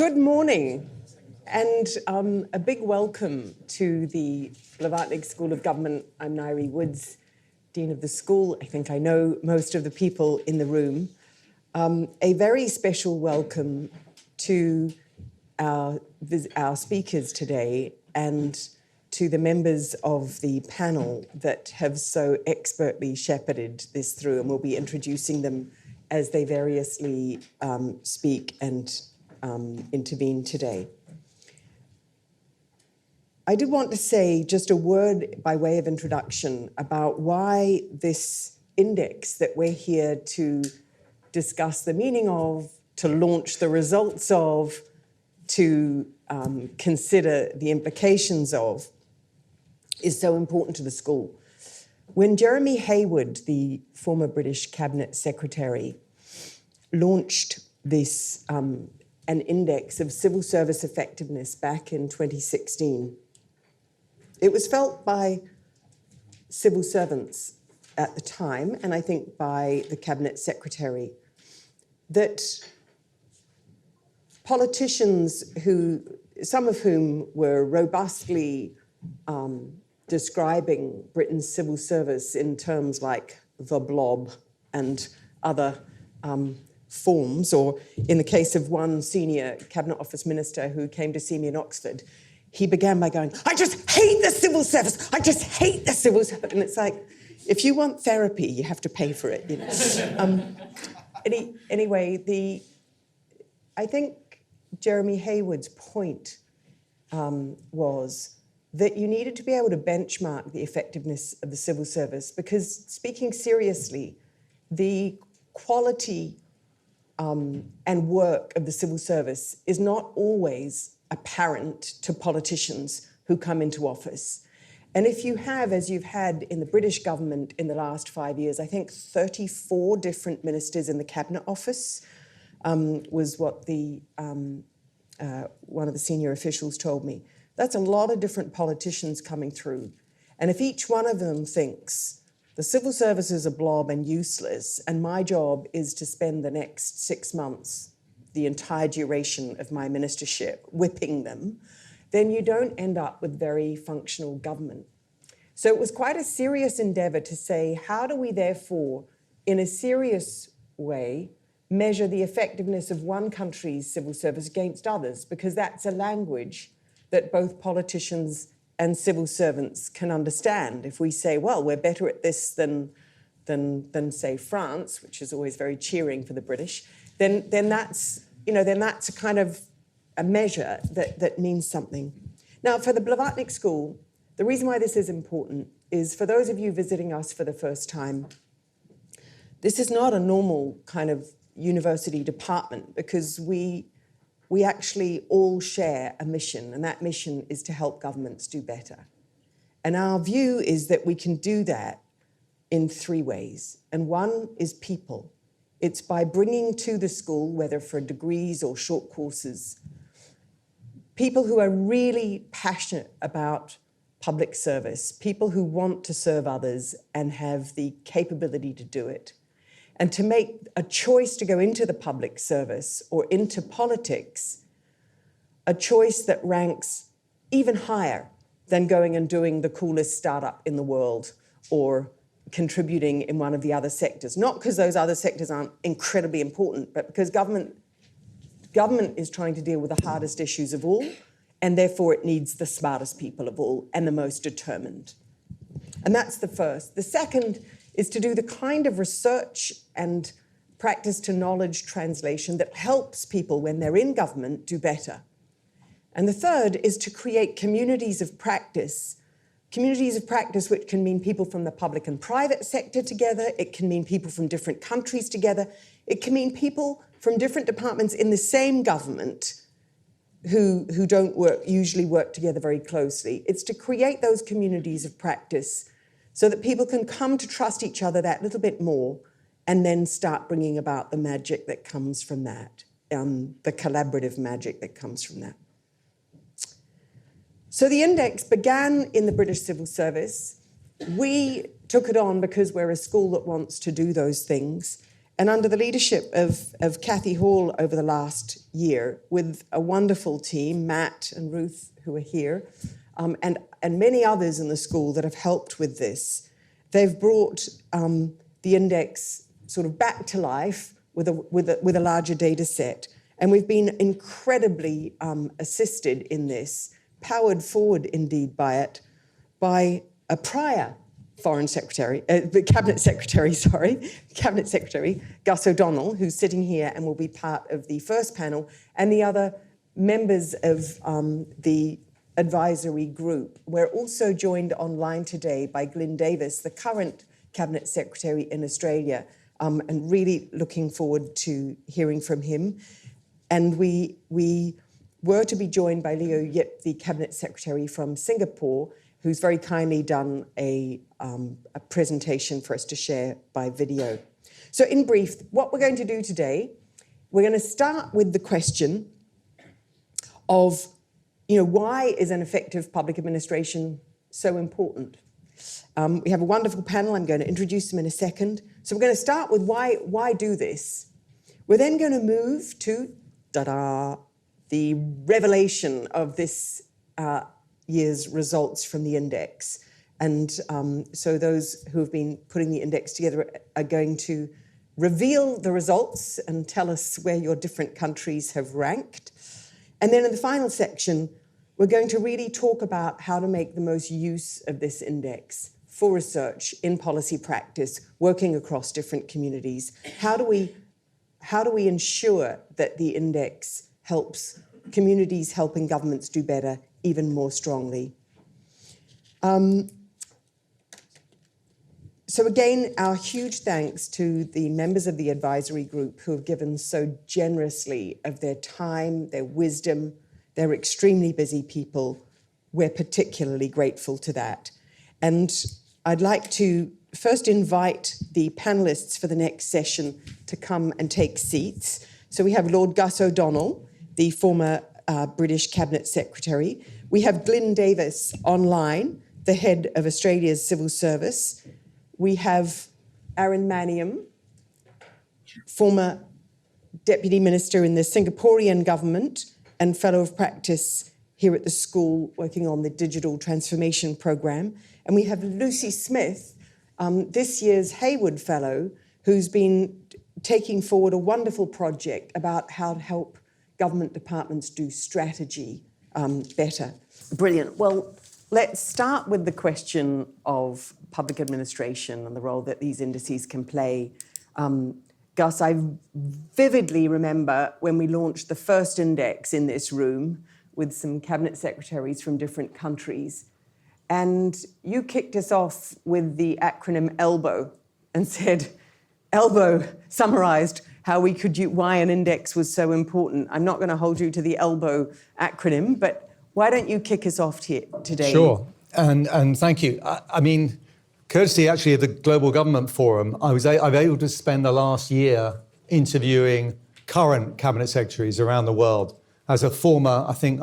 Good morning, and a big welcome to the Blavatnik School of Government. I'm Ngaire Wood, Dean of the school. I think I know most of the people in the room. A very special welcome to our speakers today and to the members of the panel that have so expertly shepherded this through, and we'll be introducing them as they variously speak and intervene today. I did want to say just a word by way of introduction about why this index that we're here to discuss the meaning of, to launch the results of, to consider the implications of, is so important to the school. When Jeremy Heywood, the former British Cabinet Secretary, launched this an index of civil service effectiveness back in 2016, it was felt by civil servants at the time, and I think by the Cabinet Secretary, that politicians who, some of whom were robustly describing Britain's civil service in terms like the blob and other forms, or in the case of one senior Cabinet Office minister who came to see me in Oxford, he began by going, "I just hate the civil service. I just hate the civil service." And it's like, if you want therapy, you have to pay for it, you know. Anyway, I think Jeremy Heywood's point was that you needed to be able to benchmark the effectiveness of the civil service because, speaking seriously, the quality and work of the civil service is not always apparent to politicians who come into office. And if you have, as you've had in the British government in the last 5 years, I think 34 different ministers in the Cabinet Office was what the one of the senior officials told me. That's a lot of different politicians coming through. And if each one of them thinks the civil service is a blob and useless, and my job is to spend the next 6 months, the entire duration of my ministership, whipping them, then you don't end up with very functional government. So it was quite a serious endeavour to say, how do we therefore, in a serious way, measure the effectiveness of one country's civil service against others? Because that's a language that both politicians and civil servants can understand. If we say, well, we're better at this than say France, which is always very cheering for the British, then that's a kind of a measure that means something. Now, for the Blavatnik School, the reason why this is important is for those of you visiting us for the first time, this is not a normal kind of university department because we actually all share a mission, and that mission is to help governments do better. And our view is that we can do that in 3 ways. And one is people. It's by bringing to the school, whether for degrees or short courses, people who are really passionate about public service, people who want to serve others and have the capability to do it. And to make a choice to go into the public service or into politics, a choice that ranks even higher than going and doing the coolest startup in the world or contributing in one of the other sectors. Not because those other sectors aren't incredibly important, but because government is trying to deal with the hardest issues of all, and therefore it needs the smartest people of all and the most determined. And that's the first. The second is to do the kind of research and practice to knowledge translation that helps people when they're in government do better. And the third is to create communities of practice which can mean people from the public and private sector together. It can mean people from different countries together. It can mean people from different departments in the same government who don't usually work together very closely. It's to create those communities of practice so that people can come to trust each other that little bit more and then start bringing about the magic that comes from that, the collaborative magic that comes from that. So the index began in the British civil service. We took it on because we're a school that wants to do those things. And under the leadership of Kathy Hall over the last year, with a wonderful team, Matt and Ruth, who are here, and many others in the school that have helped with this, they've brought the index sort of back to life with a larger data set. And we've been incredibly assisted in this, powered forward indeed by it, by a prior Cabinet Secretary, Gus O'Donnell, who's sitting here and will be part of the first panel, and the other members of the advisory group. We're also joined online today by Glyn Davis, the current Cabinet Secretary in Australia, and really looking forward to hearing from him. And we were to be joined by Leo Yip, the Cabinet Secretary from Singapore, who's very kindly done a presentation for us to share by video. So in brief, what we're going to do today, we're going to start with the question of, why is an effective public administration so important? We have a wonderful panel. I'm going to introduce them in a second. So we're going to start with why do this? We're then going to move to, the revelation of this year's results from the index. And so those who have been putting the index together are going to reveal the results and tell us where your different countries have ranked. And then in the final section, we're going to really talk about how to make the most use of this index for research in policy practice, working across different communities. How do we ensure that the index helps communities helping governments do better even more strongly? So again, our huge thanks to the members of the advisory group who have given so generously of their time, their wisdom. They're extremely busy people. We're particularly grateful to that. And I'd like to first invite the panelists for the next session to come and take seats. So we have Lord Gus O'Donnell, the former British Cabinet Secretary. We have Glyn Davis online, the head of Australia's civil service. We have Aaron Maniam, former Deputy Minister in the Singaporean government and Fellow of Practice here at the school working on the digital transformation program. And we have Lucy Smith, this year's Heywood Fellow, who's been taking forward a wonderful project about how to help government departments do strategy better. Brilliant. Well, let's start with the question of public administration and the role that these indices can play. Gus, I vividly remember when we launched the first index in this room with some cabinet secretaries from different countries. And you kicked us off with the acronym ELBOW and said, ELBOW summarised why an index was so important. I'm not going to hold you to the ELBOW acronym, but why don't you kick us off here today? Sure, and thank you. I mean, courtesy actually of the Global Government Forum, I was able to spend the last year interviewing current cabinet secretaries around the world. As a former, I think,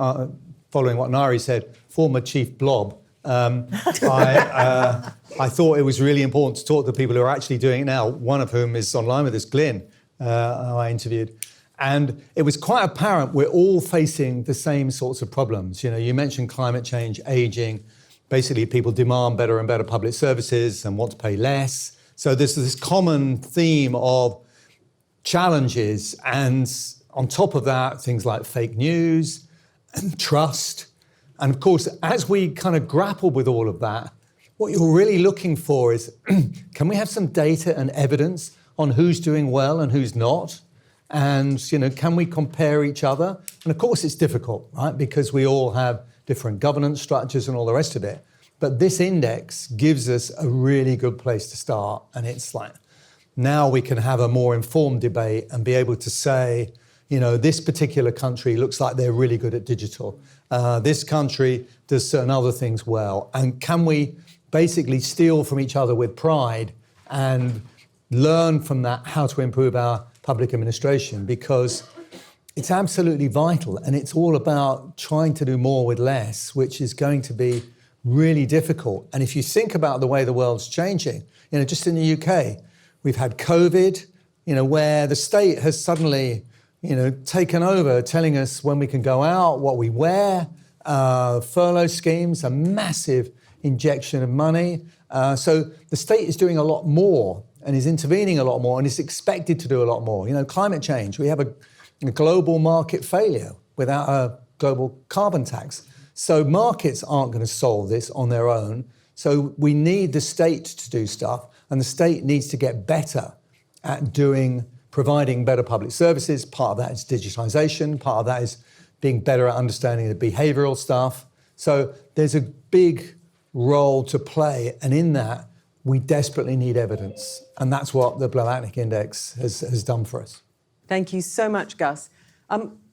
following what Ngaire said, former chief blob, I thought it was really important to talk to people who are actually doing it now, one of whom is online with us, Glyn, who I interviewed. And it was quite apparent we're all facing the same sorts of problems. You mentioned climate change, aging. Basically, people demand better and better public services and want to pay less. So there's this common theme of challenges. And on top of that, things like fake news and trust. And of course, as we kind of grapple with all of that, what you're really looking for is, can we have some data and evidence on who's doing well and who's not? And, can we compare each other? And of course, it's difficult, right? Because we all have different governance structures and all the rest of it. But this index gives us a really good place to start. And it's like, now we can have a more informed debate and be able to say, this particular country looks like they're really good at digital. This country does certain other things well. And can we basically steal from each other with pride and learn from that how to improve our public administration? Because it's absolutely vital, and it's all about trying to do more with less, which is going to be really difficult. And if you think about the way the world's changing, just in the UK, we've had COVID, where the state has suddenly, taken over, telling us when we can go out, what we wear, furlough schemes, a massive injection of money. So the state is doing a lot more and is intervening a lot more and is expected to do a lot more. Climate change, we have a global market failure without a global carbon tax. So markets aren't going to solve this on their own. So we need the state to do stuff, and the state needs to get better at providing better public services. Part of that is digitization. Part of that is being better at understanding the behavioral stuff. So there's a big role to play, and in that, we desperately need evidence. And that's what the Blavatnik Index has done for us. Thank you so much, Gus.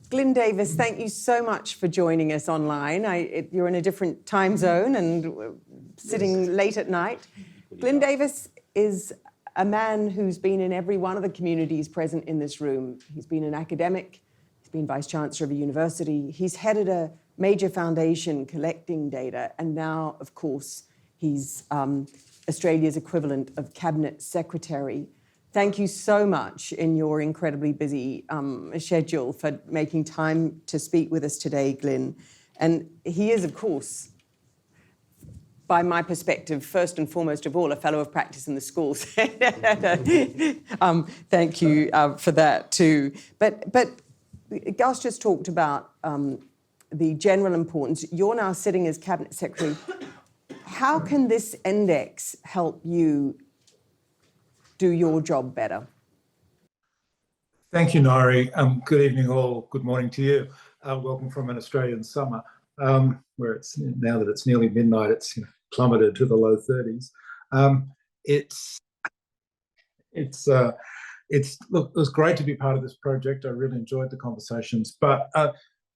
Glyn Davis, thank you so much for joining us online. You're in a different time zone and sitting late at night. Glyn Davis is a man who's been in every one of the communities present in this room. He's been an academic, he's been Vice-Chancellor of a university, he's headed a major foundation collecting data, and now, of course, he's Australia's equivalent of Cabinet Secretary. Thank you so much in your incredibly busy schedule for making time to speak with us today, Glyn. And he is, of course, by my perspective, first and foremost of all, a fellow of practice in the schools. Thank you for that too. But Gus just talked about the general importance. You're now sitting as Cabinet Secretary. How can this index help you do your job better? Thank you, Ngaire. Good evening all. Good morning to you. Welcome from an Australian summer, where it's now that it's nearly midnight, it's plummeted to the low 30s. Look, it was great to be part of this project. I really enjoyed the conversations. But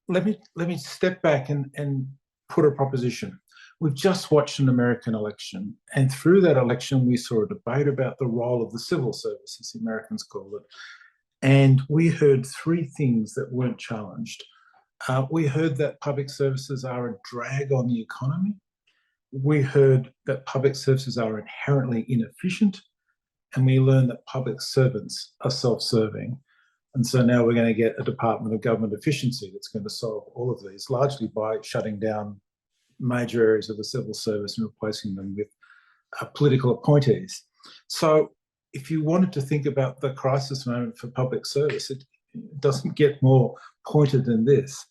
let me step back and put a proposition. We've just watched an American election, and through that election, we saw a debate about the role of the civil service, as the Americans call it. And we heard three things that weren't challenged. We heard that public services are a drag on the economy. We heard that public services are inherently inefficient. And we learned that public servants are self-serving. And so now we're going to get a Department of Government Efficiency that's going to solve all of these, largely by shutting down major areas of the civil service and replacing them with political appointees. So if you wanted to think about the crisis moment for public service, it doesn't get more pointed than this.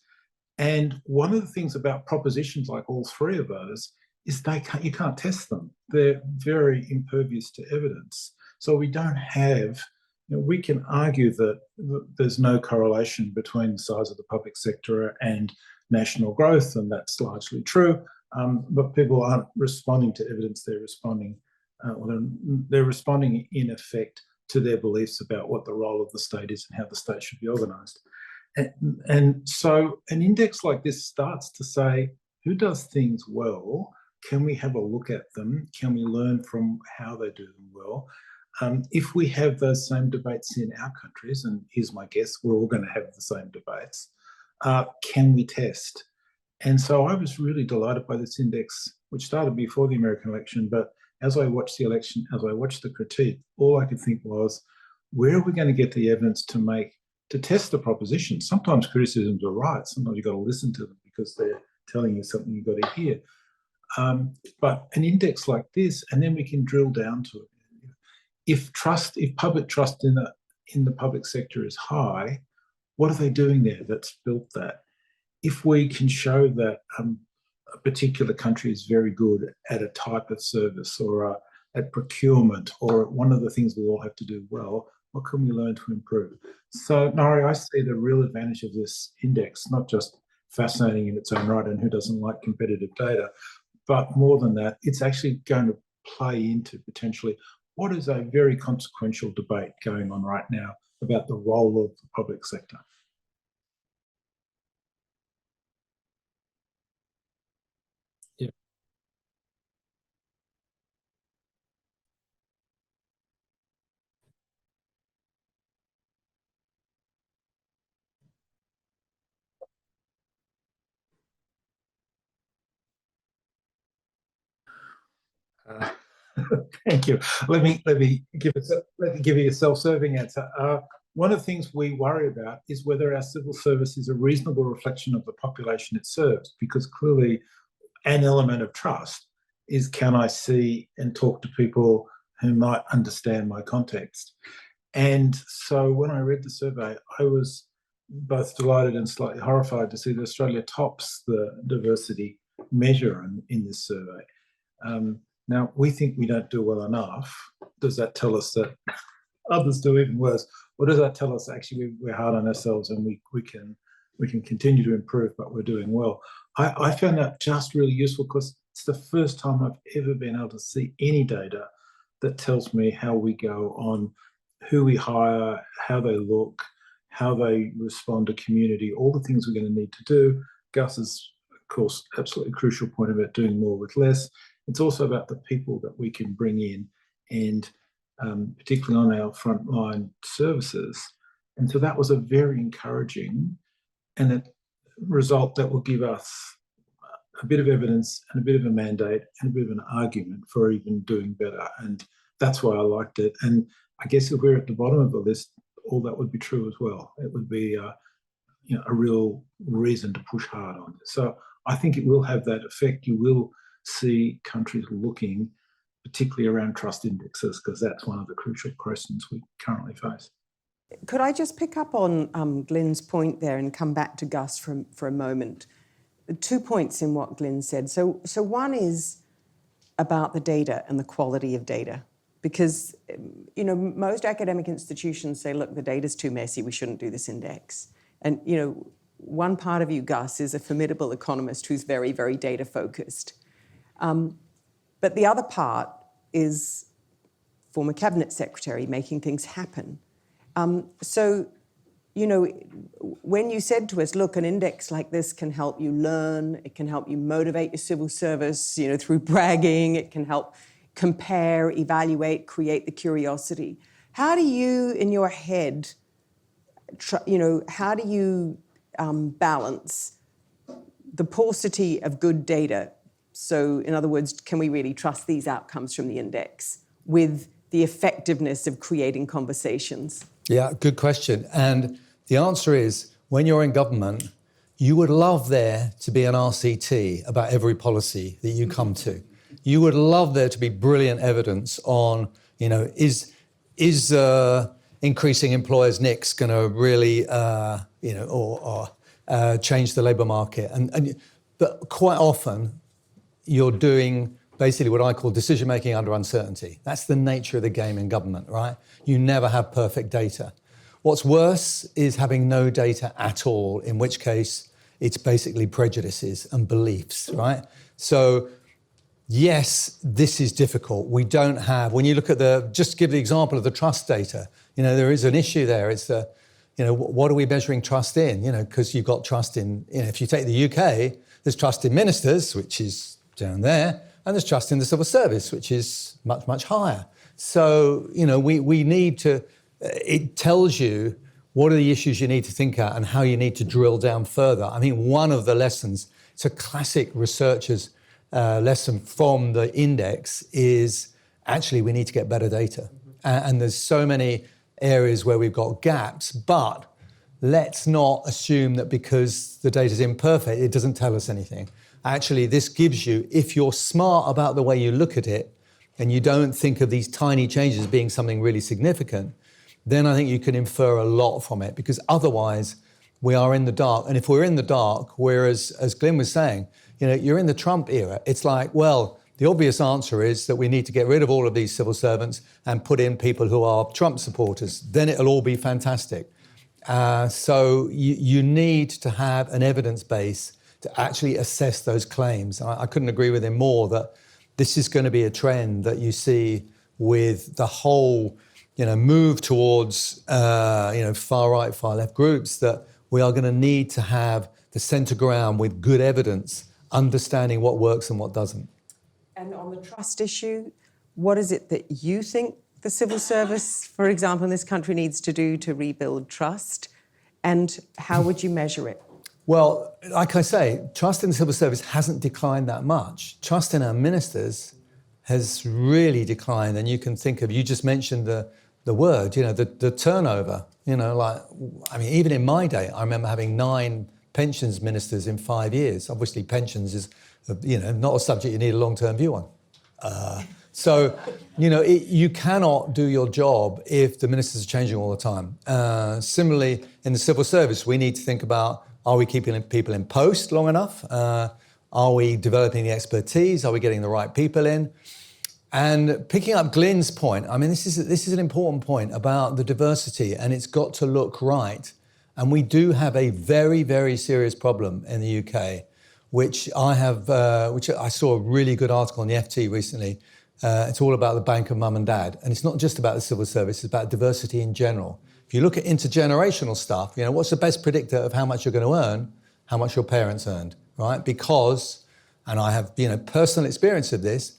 And one of the things about propositions like all three of those is you can't test them. They're very impervious to evidence. So we don't have, we can argue that there's no correlation between the size of the public sector and national growth, and that's largely true. But people aren't responding to evidence. They're responding in effect to their beliefs about what the role of the state is and how the state should be organised. And so an index like this starts to say, who does things well? Can we have a look at them? Can we learn from how they do them well? If we have those same debates in our countries, and here's my guess, we're all going to have the same debates, can we test? And so I was really delighted by this index, which started before the American election. But as I watched the election, as I watched the critique, all I could think was, where are we going to get the evidence to test the proposition? Sometimes criticisms are right. Sometimes you've got to listen to them because they're telling you something you've got to hear. But an index like this, and then we can drill down to it. If public trust in the public sector is high, what are they doing there that's built that? If we can show that a particular country is very good at a type of service or at procurement or one of the things we all have to do well, what can we learn to improve? So, Ngaire, I see the real advantage of this index, not just fascinating in its own right, and who doesn't like competitive data, but more than that, it's actually going to play into potentially what is a very consequential debate going on right now about the role of the public sector. Yeah. Thank you. Let me give you a self-serving answer. One of the things we worry about is whether our civil service is a reasonable reflection of the population it serves, because clearly an element of trust is, can I see and talk to people who might understand my context? And so when I read the survey, I was both delighted and slightly horrified to see that Australia tops the diversity measure in this survey. Now, we think we don't do well enough. Does that tell us that others do even worse? Or does that tell us actually we're hard on ourselves and we can continue to improve, but we're doing well? I found that just really useful because it's the first time I've ever been able to see any data that tells me how we go on who we hire, how they look, how they respond to community, all the things we're going to need to do. Gus's, of course, absolutely crucial point about doing more with less. It's also about the people that we can bring in, and particularly on our frontline services. And so that was a very encouraging and a result that will give us a bit of evidence and a bit of a mandate and a bit of an argument for even doing better. And that's why I liked it. And I guess if we're at the bottom of the list, all that would be true as well. It would be a real reason to push hard on it. So I think it will have that effect. You will see countries looking, particularly around trust indexes, because that's one of the crucial questions we currently face. Could I just pick up on Glyn's point there and come back to Gus for a moment? 2 points in what Glyn said. So one is about the data and the quality of data, because most academic institutions say, look, the data's too messy, we shouldn't do this index. And one part of you, Gus, is a formidable economist who's very, very data focused. But the other part is former cabinet secretary making things happen. When you said to us, look, an index like this can help you learn, it can help you motivate your civil service, through bragging, it can help compare, evaluate, create the curiosity. How do you, in your head, how do you balance the paucity of good data? So, in other words, can we really trust these outcomes from the index with the effectiveness of creating conversations? Yeah, good question. And the answer is, when you're in government, you would love there to be an RCT about every policy that you come to. You would love there to be brilliant evidence on, is increasing employers' NICs going to really, change the labour market? But quite often, you're doing basically what I call decision-making under uncertainty. That's the nature of the game in government, right? You never have perfect data. What's worse is having no data at all, in which case it's basically prejudices and beliefs, right? So yes, this is difficult. We don't have, when you look at just give the example of the trust data, there is an issue there. It's what are we measuring trust in? Because you've got trust in, if you take the UK, there's trust in ministers, which is down there, and there's trust in the civil service, which is much, much higher. So, we need to, it tells you what are the issues you need to think at and how you need to drill down further. I mean, one of the lessons, it's a classic researcher's lesson from the index, is actually we need to get better data. And there's so many areas where we've got gaps, but let's not assume that because the data is imperfect, it doesn't tell us anything. Actually, this gives you, if you're smart about the way you look at it, and you don't think of these tiny changes being something really significant, then I think you can infer a lot from it, because otherwise we are in the dark. And if we're in the dark, whereas, as Glyn was saying, you're in the Trump era, it's like, well, the obvious answer is that we need to get rid of all of these civil servants and put in people who are Trump supporters. Then it'll all be fantastic. So you need to have an evidence base to actually assess those claims. I couldn't agree with him more that this is going to be a trend that you see with the whole, move towards, far right, far left groups, that we are going to need to have the centre ground with good evidence, understanding what works and what doesn't. And on the trust issue, what is it that you think the civil service, for example, in this country needs to do to rebuild trust? And how would you measure it? Well, like I say, trust in the civil service hasn't declined that much. Trust in our ministers has really declined. And you can think of, you just mentioned the word, the turnover, even in my day, I remember having 9 pensions ministers in 5 years. Obviously, pensions is, not a subject you need a long-term view on. You cannot do your job if the ministers are changing all the time. Similarly, in the civil service, we need to think about, are we keeping people in post long enough? Are we developing the expertise? Are we getting the right people in? And picking up Glyn's point, this is an important point about the diversity, and it's got to look right. And we do have a very, very serious problem in the UK, which I saw a really good article on the FT recently. It's all about the bank of mum and dad. And it's not just about the civil service, it's about diversity in general. If you look at intergenerational stuff, what's the best predictor of how much you're going to earn? How much your parents earned, right? Because, and I have personal experience of this,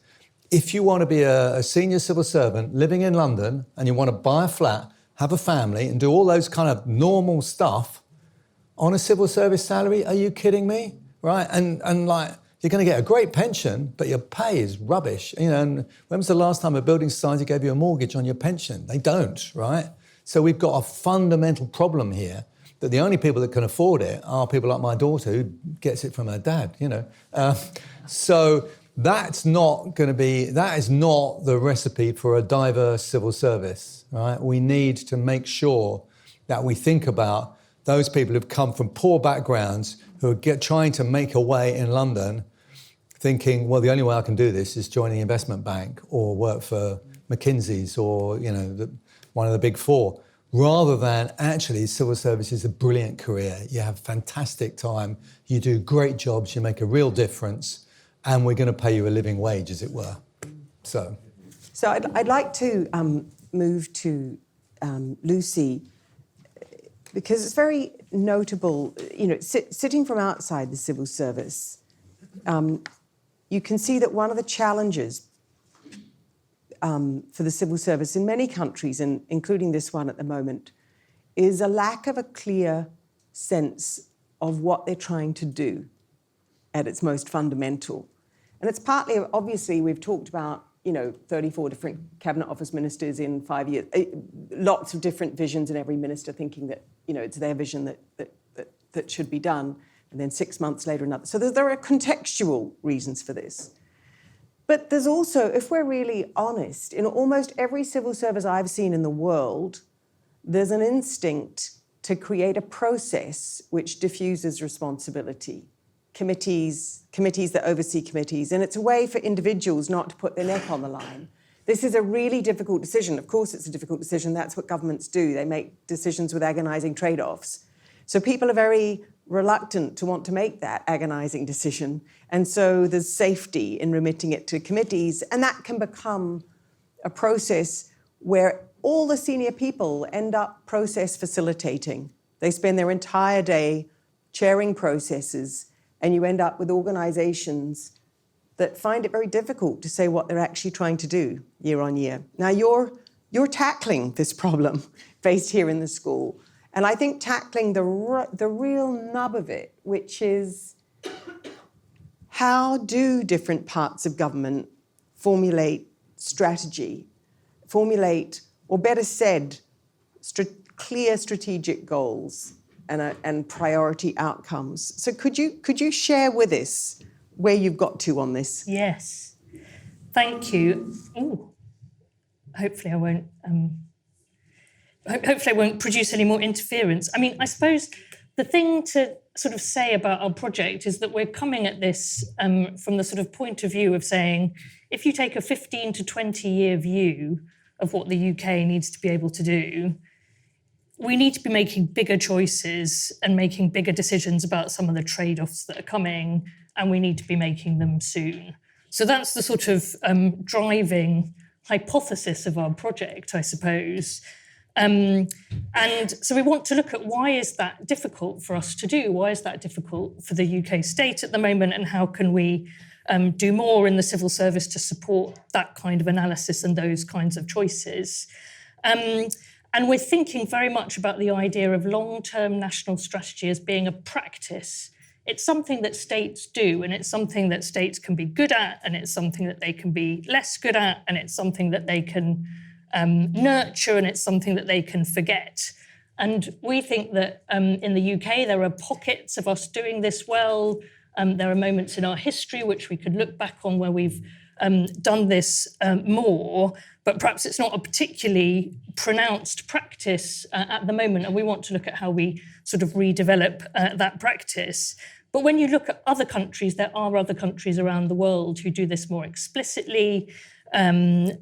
if you want to be a senior civil servant living in London and you want to buy a flat, have a family and do all those kind of normal stuff on a civil service salary, are you kidding me? Right? And you're going to get a great pension, but your pay is rubbish. And when was the last time a building society gave you a mortgage on your pension? They don't, right? So we've got a fundamental problem here that the only people that can afford it are people like my daughter who gets it from her dad, So that is not the recipe for a diverse civil service, right? We need to make sure that we think about those people who've come from poor backgrounds who are trying to make a way in London, thinking, well, the only way I can do this is join the investment bank or work for McKinsey's or, one of the big 4, rather than actually civil service is a brilliant career. You have fantastic time, you do great jobs, you make a real difference, and we're going to pay you a living wage, as it were. So I'd like to move to Lucy, because it's very notable, sitting from outside the civil service, you can see that one of the challenges for the civil service in many countries, and including this one at the moment, is a lack of a clear sense of what they're trying to do at its most fundamental. And it's partly, obviously, we've talked about 34 different cabinet office ministers in 5 years, lots of different visions, and every minister thinking that it's their vision that should be done, and then 6 months later another. So there are contextual reasons for this. But there's also, if we're really honest, in almost every civil service I've seen in the world, there's an instinct to create a process which diffuses responsibility. Committees that oversee committees, and it's a way for individuals not to put their neck on the line. This is a really difficult decision. Of course it's a difficult decision. That's what governments do. They make decisions with agonising trade-offs. So people are very reluctant to want to make that agonising decision. And so there's safety in remitting it to committees, and that can become a process where all the senior people end up process facilitating. They spend their entire day chairing processes, and you end up with organisations that find it very difficult to say what they're actually trying to do year on year. Now, you're tackling this problem based here in the school, and I think tackling the real nub of it, which is how do different parts of government formulate strategy, or better said, clear strategic goals and priority outcomes. So could you share with us where you've got to on this? Yes, thank you. Ooh. Hopefully I won't produce any more interference. I suppose the thing to sort of say about our project is that we're coming at this from the sort of point of view of saying, if you take a 15 to 20 year view of what the UK needs to be able to do, we need to be making bigger choices and making bigger decisions about some of the trade-offs that are coming, and we need to be making them soon. So that's the sort of driving hypothesis of our project, I suppose. And so we want to look at why is that difficult for us to do? Why is that difficult for the UK state at the moment? And how can we do more in the civil service to support that kind of analysis and those kinds of choices? And we're thinking very much about the idea of long-term national strategy as being a practice it's something that states do, and it's something that states can be good at, and it's something that they can be less good at, and it's something that they can nurture, and it's something that they can forget. And we think that in the UK, there are pockets of us doing this well. There are moments in our history which we could look back on where we've done this more, but perhaps it's not a particularly pronounced practice at the moment, and we want to look at how we sort of redevelop that practice. But when you look at other countries, there are other countries around the world who do this more explicitly and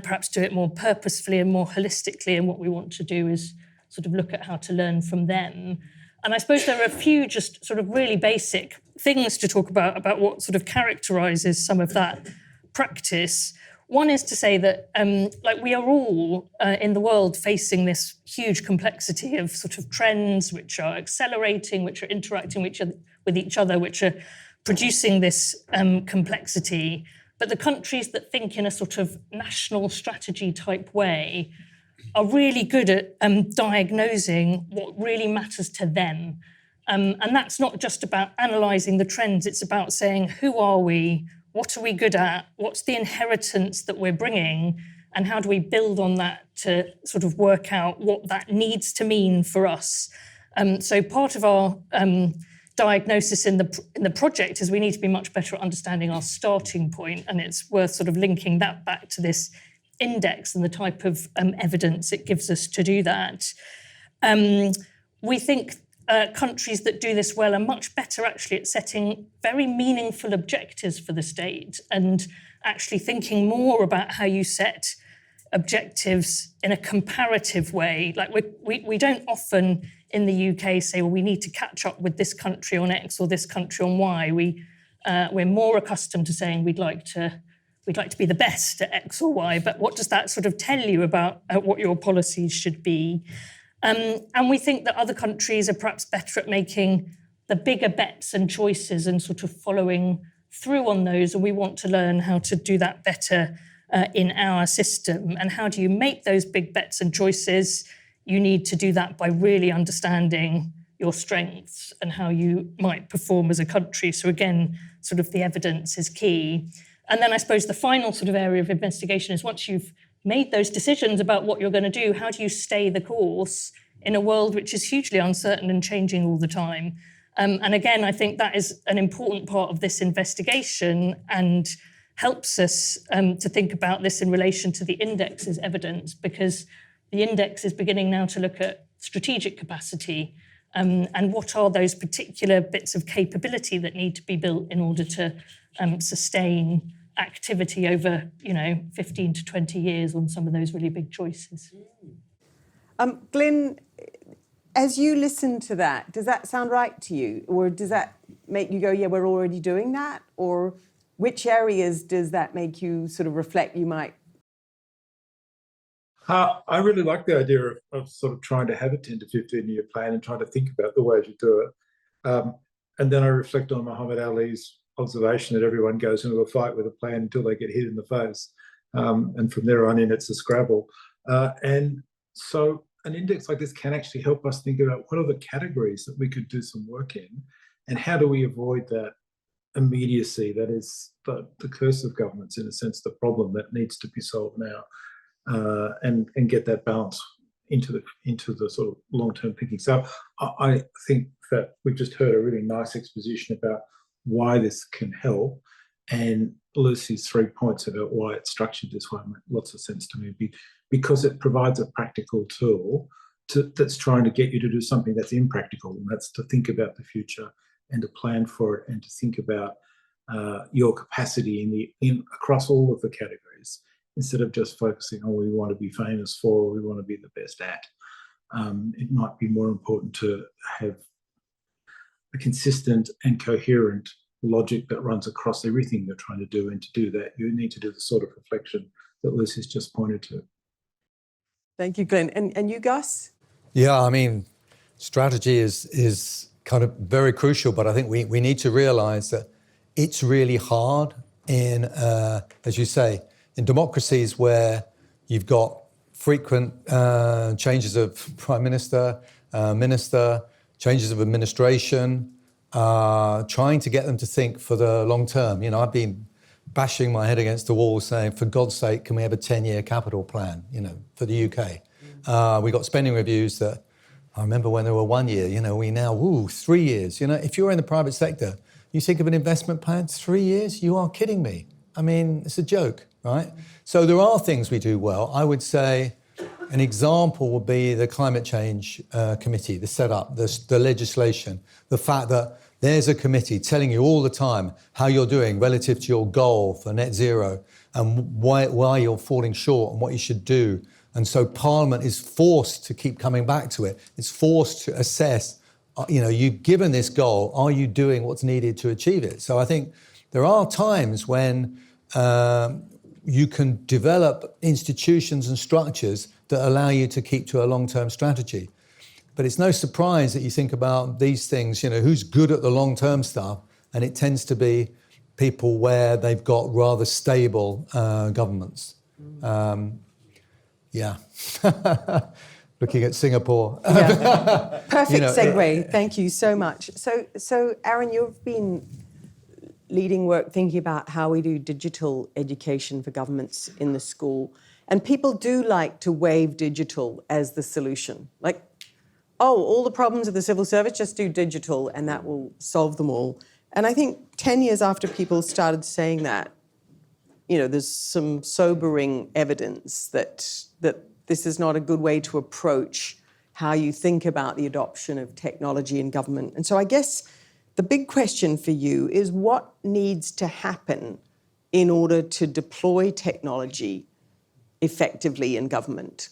perhaps do it more purposefully and more holistically, and what we want to do is sort of look at how to learn from them. And I suppose there are a few just sort of really basic things to talk about what sort of characterises some of that practice. One is to say that we are all in the world facing this huge complexity of sort of trends which are accelerating, which are interacting with each other, which are producing this complexity. But the countries that think in a sort of national strategy type way are really good at diagnosing what really matters to them. And that's not just about analysing the trends, it's about saying, who are we? What are we good at? What's the inheritance that we're bringing? And how do we build on that to sort of work out what that needs to mean for us? So part of our diagnosis in the project is we need to be much better at understanding our starting point, and it's worth sort of linking that back to this index and the type of evidence it gives us to do that. We think countries that do this well are much better actually at setting very meaningful objectives for the state and actually thinking more about how you set objectives in a comparative way. Like we don't often in the UK say, well, we need to catch up with this country on X or this country on Y. We're more accustomed to saying we'd like to be the best at X or Y, but what does that sort of tell you about what your policies should be? And we think that other countries are perhaps better at making the bigger bets and choices and sort of following through on those, and we want to learn how to do that better in our system. And how do you make those big bets and choices? You need to do that by really understanding your strengths and how you might perform as a country. So again, sort of the evidence is key. And then I suppose the final sort of area of investigation is once you've made those decisions about what you're going to do, how do you stay the course in a world which is hugely uncertain and changing all the time? And again, I think that is an important part of this investigation and helps us to think about this in relation to the index's evidence, because the index is beginning now to look at strategic capacity and what are those particular bits of capability that need to be built in order to sustain activity over, 15 to 20 years on some of those really big choices. Glyn, as you listen to that, does that sound right to you? Or does that make you go, yeah, we're already doing that? Or which areas does that make you sort of reflect you might? I really like the idea of sort of trying to have a 10 to 15-year plan and trying to think about the ways you do it. And then I reflect on Muhammad Ali's observation that everyone goes into a fight with a plan until they get hit in the face. And from there on in, it's a scrabble. And so an index like this can actually help us think about what are the categories that we could do some work in, and how do we avoid that immediacy that is the curse of governments, in a sense, the problem that needs to be solved now, and get that balance into the sort of long-term thinking. So I think that we've just heard a really nice exposition about why this can help, and Lucy's 3 points about why it's structured this way make lots of sense to me, because it provides a practical tool that's trying to get you to do something that's impractical, and that's to think about the future and to plan for it and to think about your capacity across all of the categories, instead of just focusing on what we want to be famous for or we want to be the best at. It might be more important to have a consistent and coherent logic that runs across everything you're trying to do, and to do that, you need to do the sort of reflection that Lucy's just pointed to. Thank you, Glyn. And you, Gus? Yeah, I mean, strategy is kind of very crucial, but I think we need to realise that it's really hard in, as you say, in democracies where you've got frequent changes of prime minister, minister, changes of administration, trying to get them to think for the long term. I've been bashing my head against the wall saying, for God's sake, can we have a 10-year capital plan, for the UK? We got spending reviews that, I remember when they were 1 year, we now, 3 years. If you're in the private sector, you think of an investment plan, 3 years? You are kidding me. I mean, it's a joke, right? So there are things we do well. I would say an example would be the climate change committee, the setup, the legislation, the fact that there's a committee telling you all the time how you're doing relative to your goal for net zero and why you're falling short and what you should do. And so Parliament is forced to keep coming back to it. It's forced to assess, you've given this goal, are you doing what's needed to achieve it? So I think there are times when you can develop institutions and structures that allow you to keep to a long-term strategy. But it's no surprise that you think about these things, who's good at the long-term stuff, and it tends to be people where they've got rather stable governments. Yeah. Looking at Singapore. Yeah. Perfect segue. Thank you so much. So Aaron, you've been leading work thinking about how we do digital education for governments in the school. And people do like to wave digital as the solution. Like, all the problems of the civil service, just do digital and that will solve them all. And I think 10 years after people started saying that, there's some sobering evidence that this is not a good way to approach how you think about the adoption of technology in government. And so I guess the big question for you is what needs to happen in order to deploy technology effectively in government?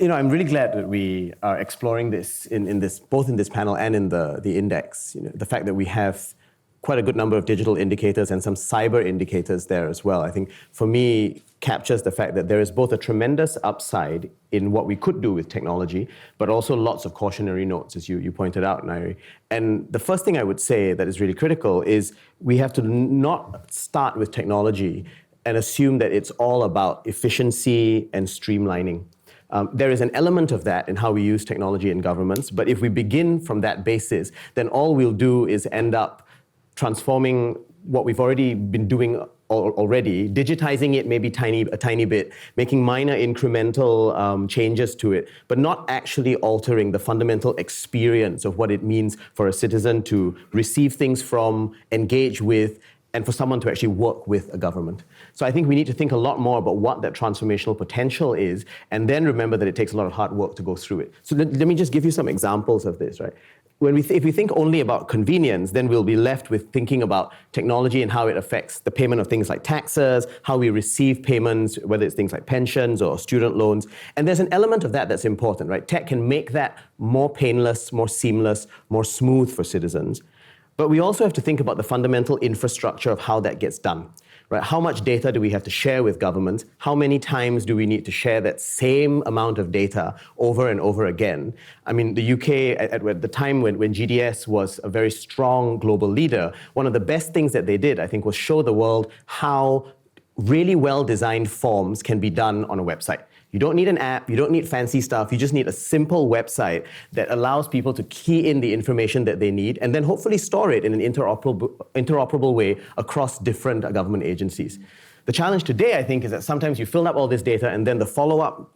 I'm really glad that we are exploring this in this, both in this panel and in the index. The fact that we have quite a good number of digital indicators and some cyber indicators there as well, I think for me captures the fact that there is both a tremendous upside in what we could do with technology, but also lots of cautionary notes, as you pointed out, Ngaire. And the first thing I would say that is really critical is we have to not start with technology and assume that it's all about efficiency and streamlining. There is an element of that in how we use technology in governments, but if we begin from that basis, then all we'll do is end up transforming what we've already been doing already, digitizing it maybe a tiny bit, making minor incremental changes to it, but not actually altering the fundamental experience of what it means for a citizen to receive things from, engage with, and for someone to actually work with a government. So I think we need to think a lot more about what that transformational potential is, and then remember that it takes a lot of hard work to go through it. So let me just give you some examples of this, right? If we think only about convenience, then we'll be left with thinking about technology and how it affects the payment of things like taxes, how we receive payments, whether it's things like pensions or student loans. And there's an element of that that's important, right? Tech can make that more painless, more seamless, more smooth for citizens. But we also have to think about the fundamental infrastructure of how that gets done. Right? How much data do we have to share with governments? How many times do we need to share that same amount of data over and over again? I mean, the UK, at the time when GDS was a very strong global leader, one of the best things that they did, I think, was show the world how really well-designed forms can be done on a website. You don't need an app, you don't need fancy stuff, you just need a simple website that allows people to key in the information that they need and then hopefully store it in an interoperable way across different government agencies. The challenge today, I think, is that sometimes you fill up all this data and then the follow-up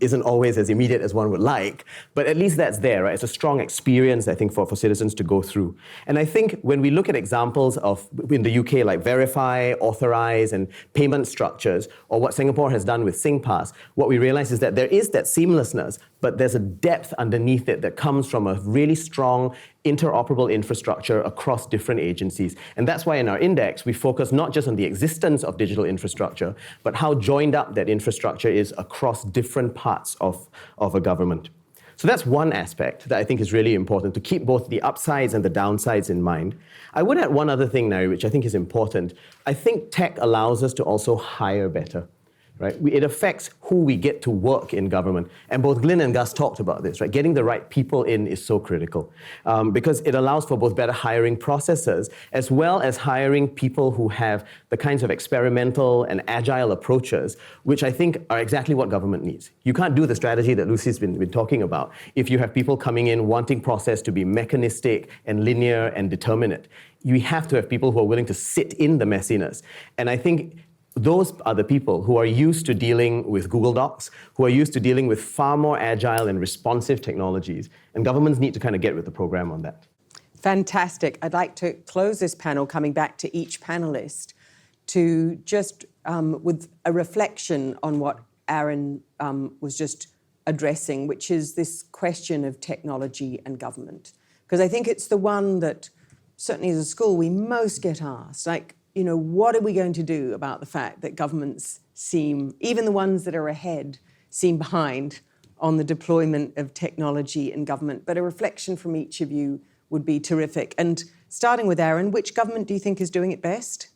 isn't always as immediate as one would like, but at least that's there, right? It's a strong experience, I think, for citizens to go through. And I think when we look at examples of, in the UK, like Verify, Authorize, and payment structures, or what Singapore has done with SingPass, what we realize is that there is that seamlessness, but there's a depth underneath it that comes from a really strong interoperable infrastructure across different agencies. And that's why in our index, we focus not just on the existence of digital infrastructure, but how joined up that infrastructure is across different parts of a government. So that's one aspect that I think is really important, to keep both the upsides and the downsides in mind. I would add one other thing now, which I think is important. I think tech allows us to also hire better. right? It affects who we get to work in government. And both Glyn and Gus talked about this, right? Getting the right people in is so critical because it allows for both better hiring processes as well as hiring people who have the kinds of experimental and agile approaches, which I think are exactly what government needs. You can't do the strategy that Lucy's been talking about if you have people coming in wanting process to be mechanistic and linear and determinate. You have to have people who are willing to sit in the messiness. And I think those are the people who are used to dealing with Google Docs, who are used to dealing with far more agile and responsive technologies. And governments need to kind of get with the program on that. Fantastic. I'd like to close this panel coming back to each panellist to just with a reflection on what Aaron was just addressing, which is this question of technology and government. Because I think it's the one that, certainly as a school, we most get asked, like, you know, what are we going to do about the fact that governments seem, even the ones that are ahead, seem behind on the deployment of technology in government? But a reflection from each of you would be terrific. And starting with Aaron, which government do you think is doing it best?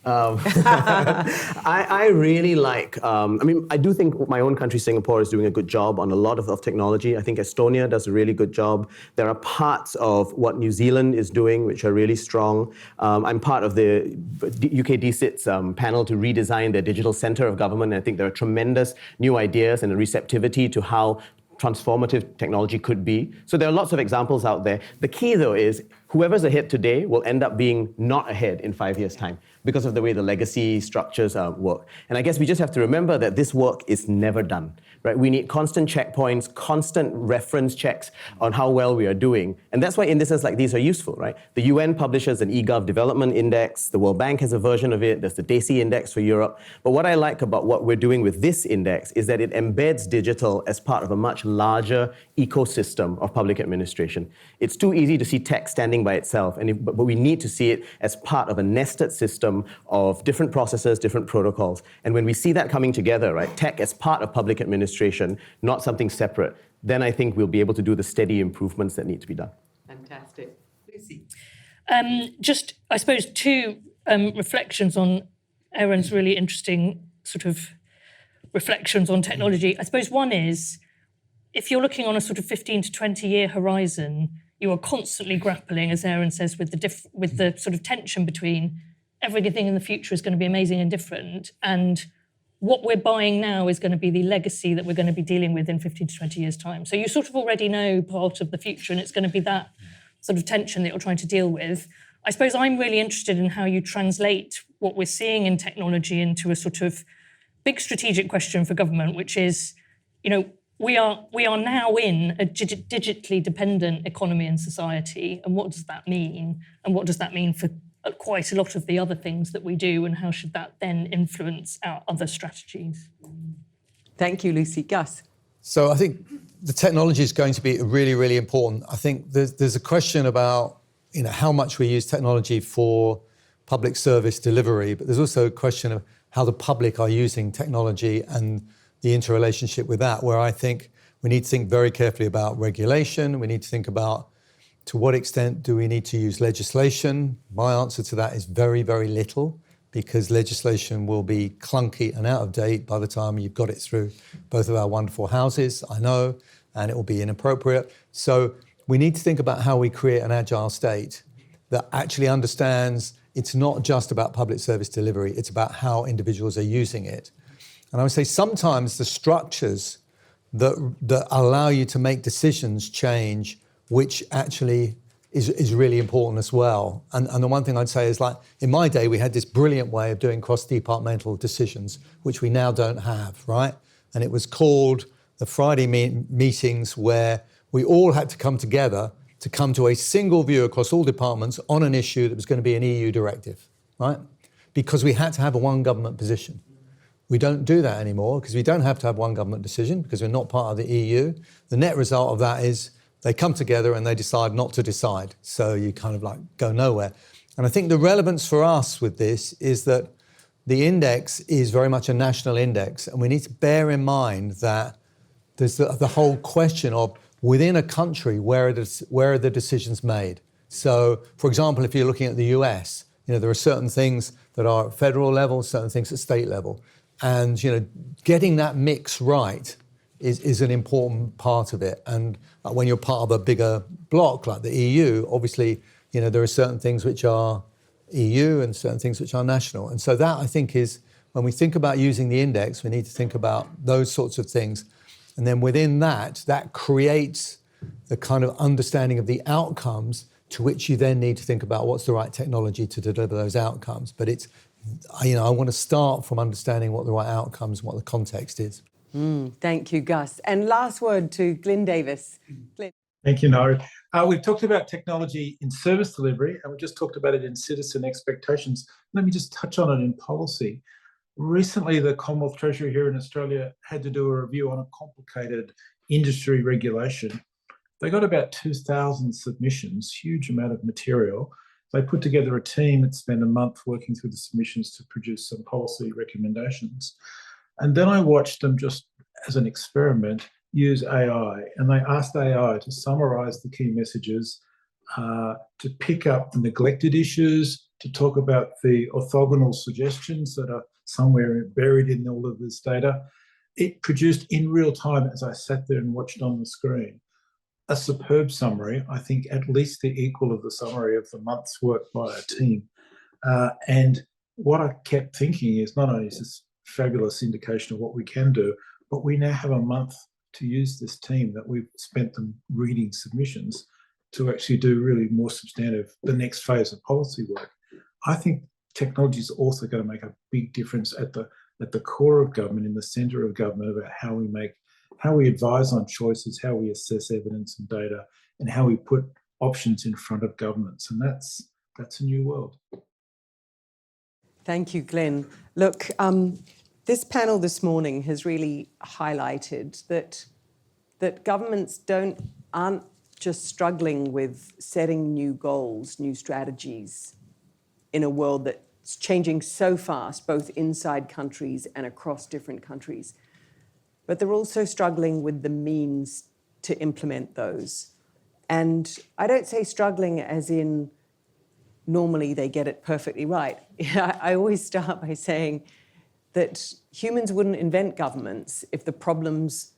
I really like, I do think my own country, Singapore, is doing a good job on a lot of technology. I think Estonia does a really good job. There are parts of what New Zealand is doing which are really strong. I'm part of the UK DCIT's panel to redesign their digital centre of government. And I think there are tremendous new ideas and a receptivity to how transformative technology could be. So there are lots of examples out there. The key, though, is whoever's ahead today will end up being not ahead in 5 years' time because of the way the legacy structures work. And I guess we just have to remember that this work is never done, right? We need constant checkpoints, constant reference checks on how well we are doing. And that's why indices like these are useful, right? The UN publishes an eGov development index. The World Bank has a version of it. There's the DESI index for Europe. But what I like about what we're doing with this index is that it embeds digital as part of a much larger ecosystem of public administration. It's too easy to see tech standing by itself, but we need to see it as part of a nested system of different processes, different protocols. And when we see that coming together, right, tech as part of public administration, not something separate, then I think we'll be able to do the steady improvements that need to be done. Fantastic. Lucy? Just, I suppose, two reflections on Aaron's really interesting sort of reflections on technology. I suppose one is, if you're looking on a sort of 15 to 20 year horizon, you are constantly grappling, as Aaron says, with the sort of tension between everything in the future is going to be amazing and different, and what we're buying now is going to be the legacy that we're going to be dealing with in 15 to 20 years' time. So you sort of already know part of the future, and it's going to be that sort of tension that you're trying to deal with. I suppose I'm really interested in how you translate what we're seeing in technology into a sort of big strategic question for government, which is, you know, we are now in a digitally dependent economy and society, and what does that mean? And what does that mean for quite a lot of the other things that we do, and how should that then influence our other strategies? Thank you, Lucy. Gus? So I think the technology is going to be really, really important. I think there's a question about, you know, how much we use technology for public service delivery, but there's also a question of how the public are using technology and the interrelationship with that, where I think we need to think very carefully about regulation. We need to think about, to what extent do we need to use legislation? My answer to that is very, very little, because legislation will be clunky and out of date by the time you've got it through both of our wonderful houses, I know, and it will be inappropriate. So we need to think about how we create an agile state that actually understands it's not just about public service delivery, it's about how individuals are using it. And I would say sometimes the structures that allow you to make decisions change, which actually is really important as well. And the one thing I'd say is, like, in my day, we had this brilliant way of doing cross-departmental decisions, which we now don't have, right? And it was called the Friday meetings, where we all had to come together to come to a single view across all departments on an issue that was going to be an EU directive, right? Because we had to have a one government position. We don't do that anymore because we don't have to have one government decision because we're not part of the EU. The net result of that is they come together and they decide not to decide. So you kind of like go nowhere. And I think the relevance for us with this is that the index is very much a national index, and we need to bear in mind that there's the whole question of, within a country, where are the decisions made? So, for example, if you're looking at the US, you know, there are certain things that are at federal level, certain things at state level. And, getting that mix right is an important part of it. And when you're part of a bigger bloc like the EU, obviously, there are certain things which are EU and certain things which are national. And so that, I think, is when we think about using the index, we need to think about those sorts of things. And then within that creates the kind of understanding of the outcomes to which you then need to think about what's the right technology to deliver those outcomes. But it's, I want to start from understanding what the right outcomes and what the context is. Thank you, Gus. And last word to Glyn Davis. Glyn. Thank you, Ngaire. We've talked about technology in service delivery, and we just talked about it in citizen expectations. Let me just touch on it in policy. Recently, the Commonwealth Treasury here in Australia had to do a review on a complicated industry regulation. They got about 2,000 submissions, huge amount of material. They put together a team that spent a month working through the submissions to produce some policy recommendations. And then I watched them, just as an experiment, use AI. And they asked AI to summarise the key messages, to pick up the neglected issues, to talk about the orthogonal suggestions that are somewhere buried in all of this data. It produced in real time, as I sat there and watched on the screen, a superb summary, I think at least the equal of the summary of the month's work by a team. And what I kept thinking is, not only is this fabulous indication of what we can do, but we now have a month to use this team that we've spent them reading submissions to actually do really more substantive, the next phase of policy work. I think technology is also going to make a big difference at the core of government, in the centre of government, about how we advise on choices, how we assess evidence and data, and how we put options in front of governments. And that's a new world. Thank you, Glyn. Look, this panel this morning has really highlighted that governments aren't just struggling with setting new goals, new strategies in a world that's changing so fast, both inside countries and across different countries. But they're also struggling with the means to implement those. And I don't say struggling as in normally they get it perfectly right. I always start by saying that humans wouldn't invent governments if the problems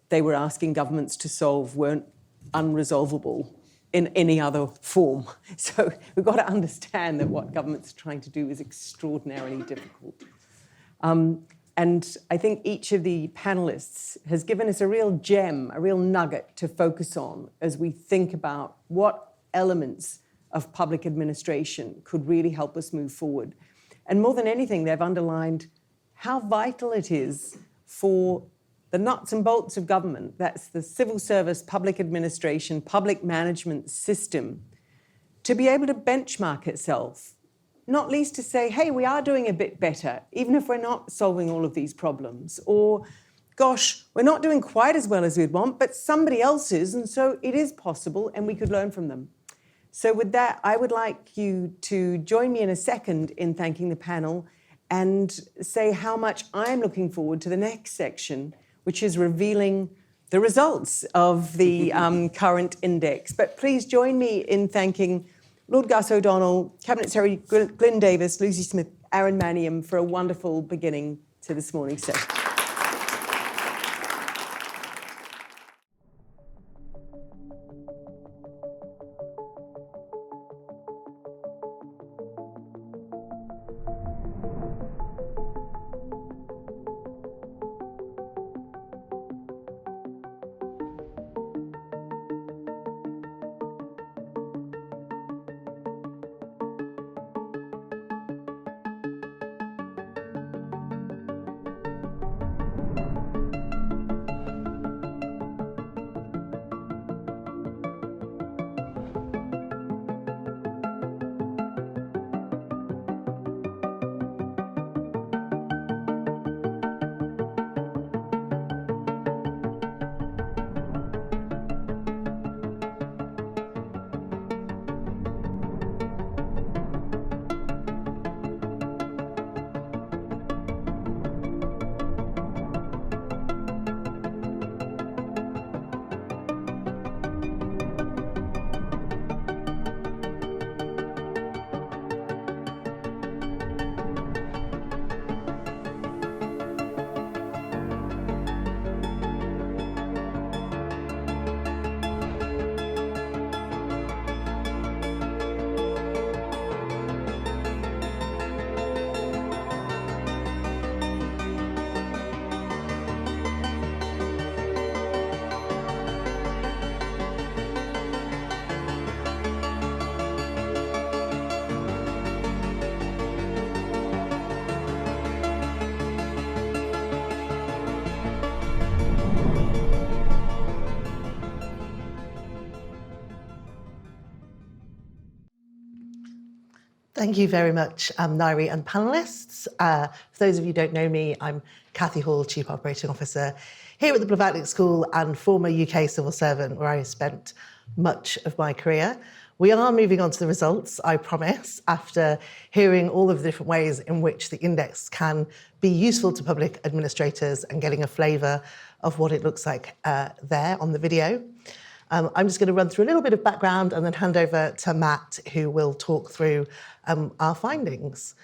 they were asking governments to solve weren't unresolvable in any other form. So we've got to understand that what governments are trying to do is extraordinarily difficult. And I think each of the panelists has given us a real gem, a real nugget to focus on as we think about what elements of public administration could really help us move forward. And more than anything, they've underlined how vital it is for the nuts and bolts of government, that's the civil service, public administration, public management system, to be able to benchmark itself, not least to say, hey, we are doing a bit better, even if we're not solving all of these problems. Or, gosh, we're not doing quite as well as we'd want, but somebody else is, and so it is possible, and we could learn from them. So with that, I would like you to join me in a second in thanking the panel and say how much I'm looking forward to the next section, which is revealing the results of the current index. But please join me in thanking Lord Gus O'Donnell, Cabinet Secretary Glyn Davis, Lucy Smith, Aaron Maniam for a wonderful beginning to this morning's session. Thank you very much, Ngaire and panellists. For those of you who don't know me, I'm Cathy Hall, Chief Operating Officer here at the Blavatnik School and former UK civil servant where I spent much of my career. We are moving on to the results, I promise, after hearing all of the different ways in which the index can be useful to public administrators and getting a flavour of what it looks like there on the video. I'm just going to run through a little bit of background and then hand over to Matt, who will talk through our findings.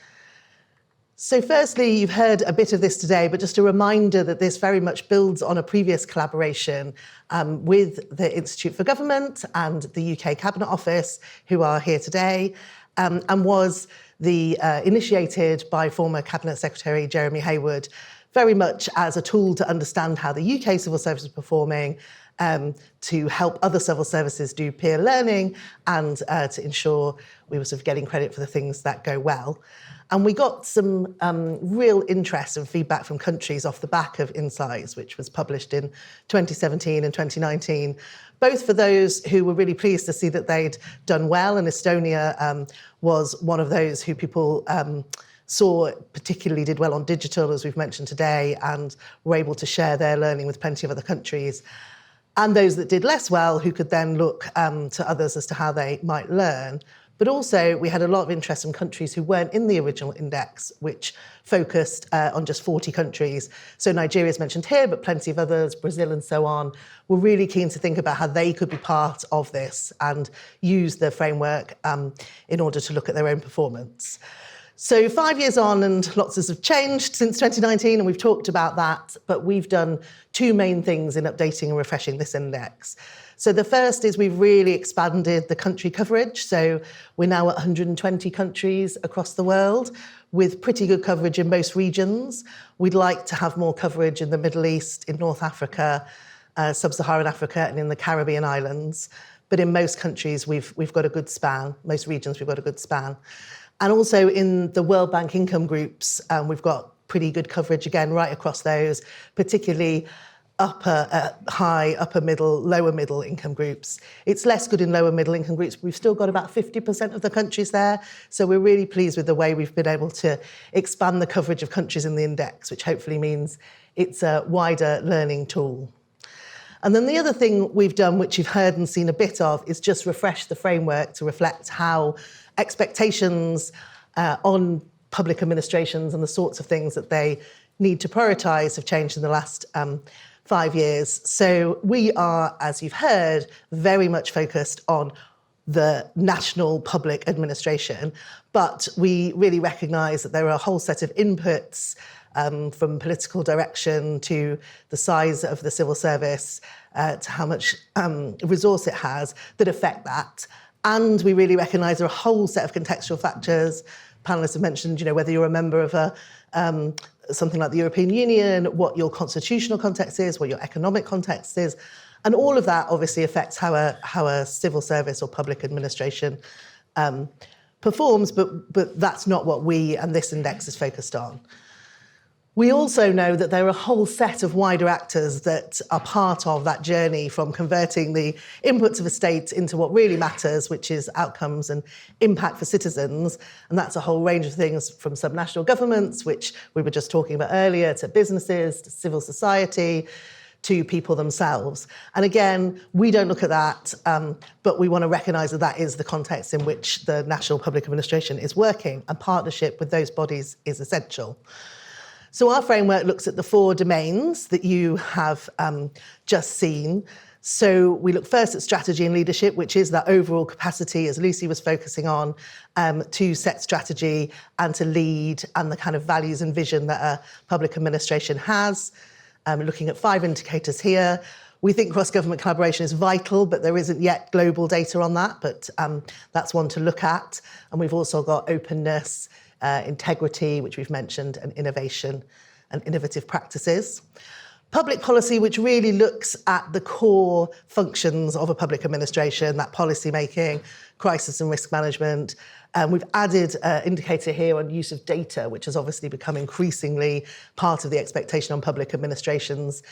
So firstly, you've heard a bit of this today, but just a reminder that this very much builds on a previous collaboration with the Institute for Government and the UK Cabinet Office, who are here today, and was initiated by former Cabinet Secretary Jeremy Heywood, very much as a tool to understand how the UK civil service is performing, to help other civil services do peer learning, and to ensure we were sort of getting credit for the things that go well. And we got some real interest and feedback from countries off the back of Insights, which was published in 2017 and 2019, both for those who were really pleased to see that they'd done well, and Estonia was one of those who people saw particularly did well on digital, as we've mentioned today, and were able to share their learning with plenty of other countries. And those that did less well, who could then look to others as to how they might learn. But also, we had a lot of interest from countries who weren't in the original index, which focused on just 40 countries. So Nigeria's mentioned here, but plenty of others, Brazil and so on, were really keen to think about how they could be part of this and use the framework in order to look at their own performance. So 5 years on, and lots has changed since 2019, and we've talked about that, but we've done two main things in updating and refreshing this index. So the first is we've really expanded the country coverage. So we're now at 120 countries across the world with pretty good coverage in most regions. We'd like to have more coverage in the Middle East, in North Africa, Sub-Saharan Africa, and in the Caribbean islands. But in most countries, we've got a good span. Most regions, we've got a good span. And also in the World Bank income groups, we've got pretty good coverage again right across those, particularly high, upper middle, lower middle income groups. It's less good in lower middle income groups, but we've still got about 50% of the countries there. So we're really pleased with the way we've been able to expand the coverage of countries in the index, which hopefully means it's a wider learning tool. And then the other thing we've done, which you've heard and seen a bit of, is just refresh the framework to reflect how expectations on public administrations and the sorts of things that they need to prioritise have changed in the last 5 years. So we are, as you've heard, very much focused on the national public administration, but we really recognise that there are a whole set of inputs from political direction to the size of the civil service to how much resource it has that affect that. And we really recognise there are a whole set of contextual factors. Panellists have mentioned, whether you're a member of something like the European Union, what your constitutional context is, what your economic context is. And all of that obviously affects how a civil service or public administration performs, but that's not what we and this index is focused on. We also know that there are a whole set of wider actors that are part of that journey from converting the inputs of a state into what really matters, which is outcomes and impact for citizens. And that's a whole range of things from subnational governments, which we were just talking about earlier, to businesses, to civil society, to people themselves. And again, we don't look at that, but we want to recognise that that is the context in which the national public administration is working, and partnership with those bodies is essential. So our framework looks at the 4 domains that you have just seen. So we look first at strategy and leadership, which is that overall capacity, as Lucy was focusing on, to set strategy and to lead, and the kind of values and vision that a public administration has. Looking at 5 indicators here. We think cross-government collaboration is vital, but there isn't yet global data on that, but that's one to look at. And we've also got openness, integrity, which we've mentioned, and innovation and innovative practices. Public policy, which really looks at the core functions of a public administration, that policy making, crisis and risk management, We've added an indicator here on use of data, which has obviously become increasingly part of the expectation on public administrations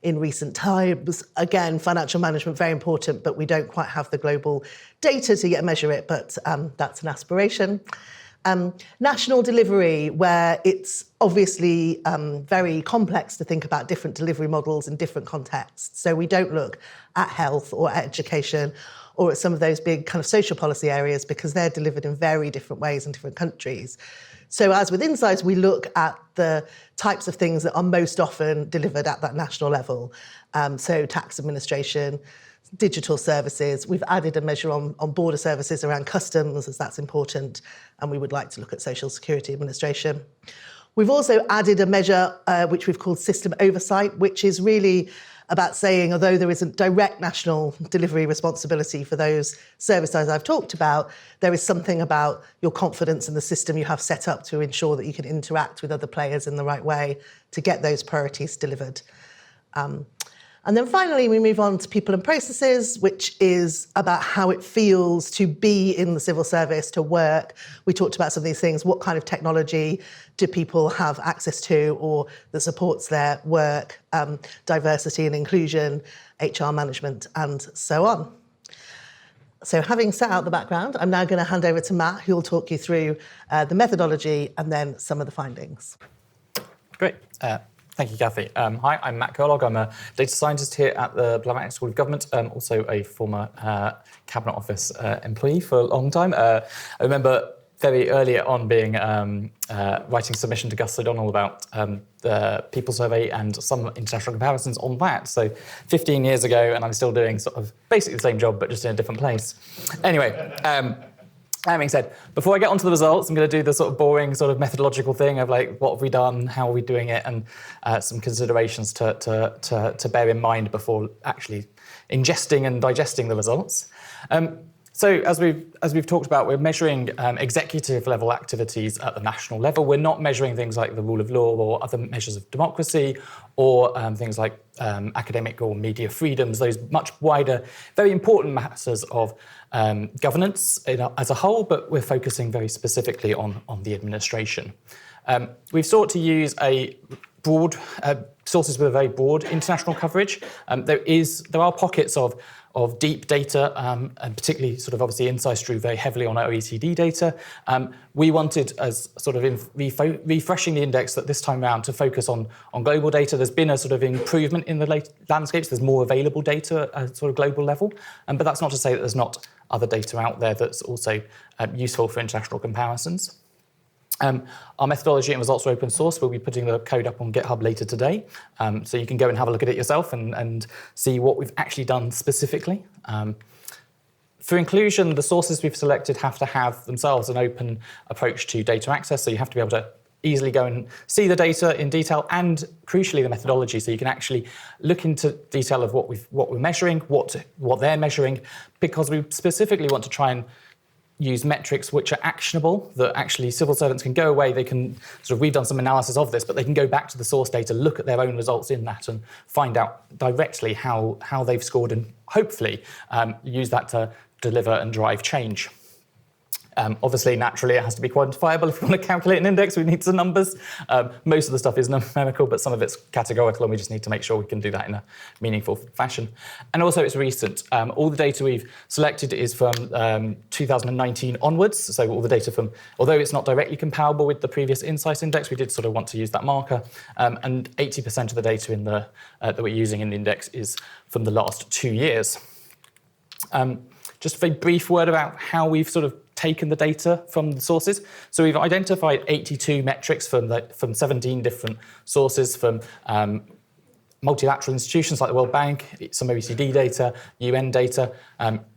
in recent times. Again, financial management, very important, but we don't quite have the global data to yet measure it, but that's an aspiration. National delivery, where it's obviously very complex to think about different delivery models in different contexts. So we don't look at health or at education or at some of those big kind of social policy areas because they're delivered in very different ways in different countries. So as with insights, we look at the types of things that are most often delivered at that national level. So tax administration, digital services. We've added a measure on border services around customs, as that's important, and we would like to look at social security administration. We've also added a measure which we've called system oversight, which is really about saying, although there isn't direct national delivery responsibility for those services I've talked about, there is something about your confidence in the system you have set up to ensure that you can interact with other players in the right way to get those priorities delivered. And then finally, we move on to people and processes, which is about how it feels to be in the civil service, to work. We talked about some of these things. What kind of technology do people have access to or that supports their work, diversity and inclusion, HR management, and so on. So having set out the background, I'm now going to hand over to Matt, who will talk you through the methodology and then some of the findings. Great. Thank you, Kathy. Hi, I'm Matt Kerlogue. I'm a data scientist here at the Blavatnik School of Government, also a former Cabinet Office employee for a long time. I remember very early on being writing submission to Gus O'Donnell about the People Survey and some international comparisons on that. So 15 years ago, and I'm still doing sort of basically the same job, but just in a different place. Anyway, that being said, before I get onto the results, I'm going to do the sort of boring sort of methodological thing of like, what have we done, how are we doing it, and some considerations to bear in mind before actually ingesting and digesting the results. So as we've talked about, we're measuring executive level activities at the national level. We're not measuring things like the rule of law or other measures of democracy or things like academic or media freedoms, those much wider, very important matters of governance as a whole, but we're focusing very specifically on the administration. We've sought to use a broad sources with a very broad international coverage. There are pockets of deep data, and particularly sort of obviously insights drew very heavily on OECD data. We wanted, as sort of refreshing the index that this time around, to focus on global data. There's been a sort of improvement in the landscapes. There's more available data at a sort of global level, but that's not to say that there's not other data out there that's also useful for international comparisons. Our methodology and results are open source. We'll be putting the code up on GitHub later today, so you can go and have a look at it yourself and see what we've actually done specifically. For inclusion, the sources we've selected have to have themselves an open approach to data access, so you have to be able to easily go and see the data in detail and, crucially, the methodology, so you can actually look into detail of what we're measuring, what they're measuring, because we specifically want to try and use metrics which are actionable, that actually civil servants can go away, they can sort of, we've done some analysis of this, but they can go back to the source data, look at their own results in that and find out directly how they've scored and hopefully use that to deliver and drive change. Obviously, naturally, it has to be quantifiable. If we want to calculate an index, we need some numbers. Most of the stuff is numerical, but some of it's categorical, and we just need to make sure we can do that in a meaningful fashion. And also, it's recent. All the data we've selected is from 2019 onwards, so all the data from, although it's not directly comparable with the previous Insight Index, we did sort of want to use that marker, and 80% of the data in the that we're using in the index is from the last 2 years. Just a very brief word about how we've sort of taken the data from the sources. So we've identified 82 metrics from 17 different sources, from multilateral institutions like the World Bank, some OECD data, UN data,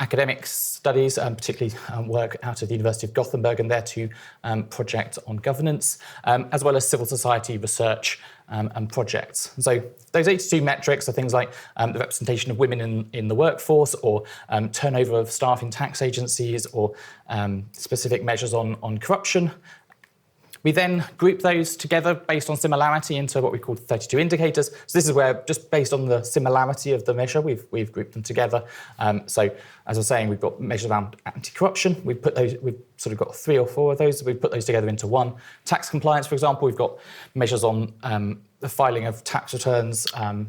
academic studies, particularly work out of the University of Gothenburg and their two project on governance, as well as civil society research and projects. So those 82 metrics are things like the representation of women in the workforce, or turnover of staff in tax agencies, or specific measures on corruption. We then group those together based on similarity into what we call 32 indicators. So this is where, just based on the similarity of the measure, we've grouped them together. So as I was saying, we've got measures around anti-corruption. We've sort of got 3 or 4 of those. We've put those together into one. Tax compliance, for example, we've got measures on the filing of tax returns,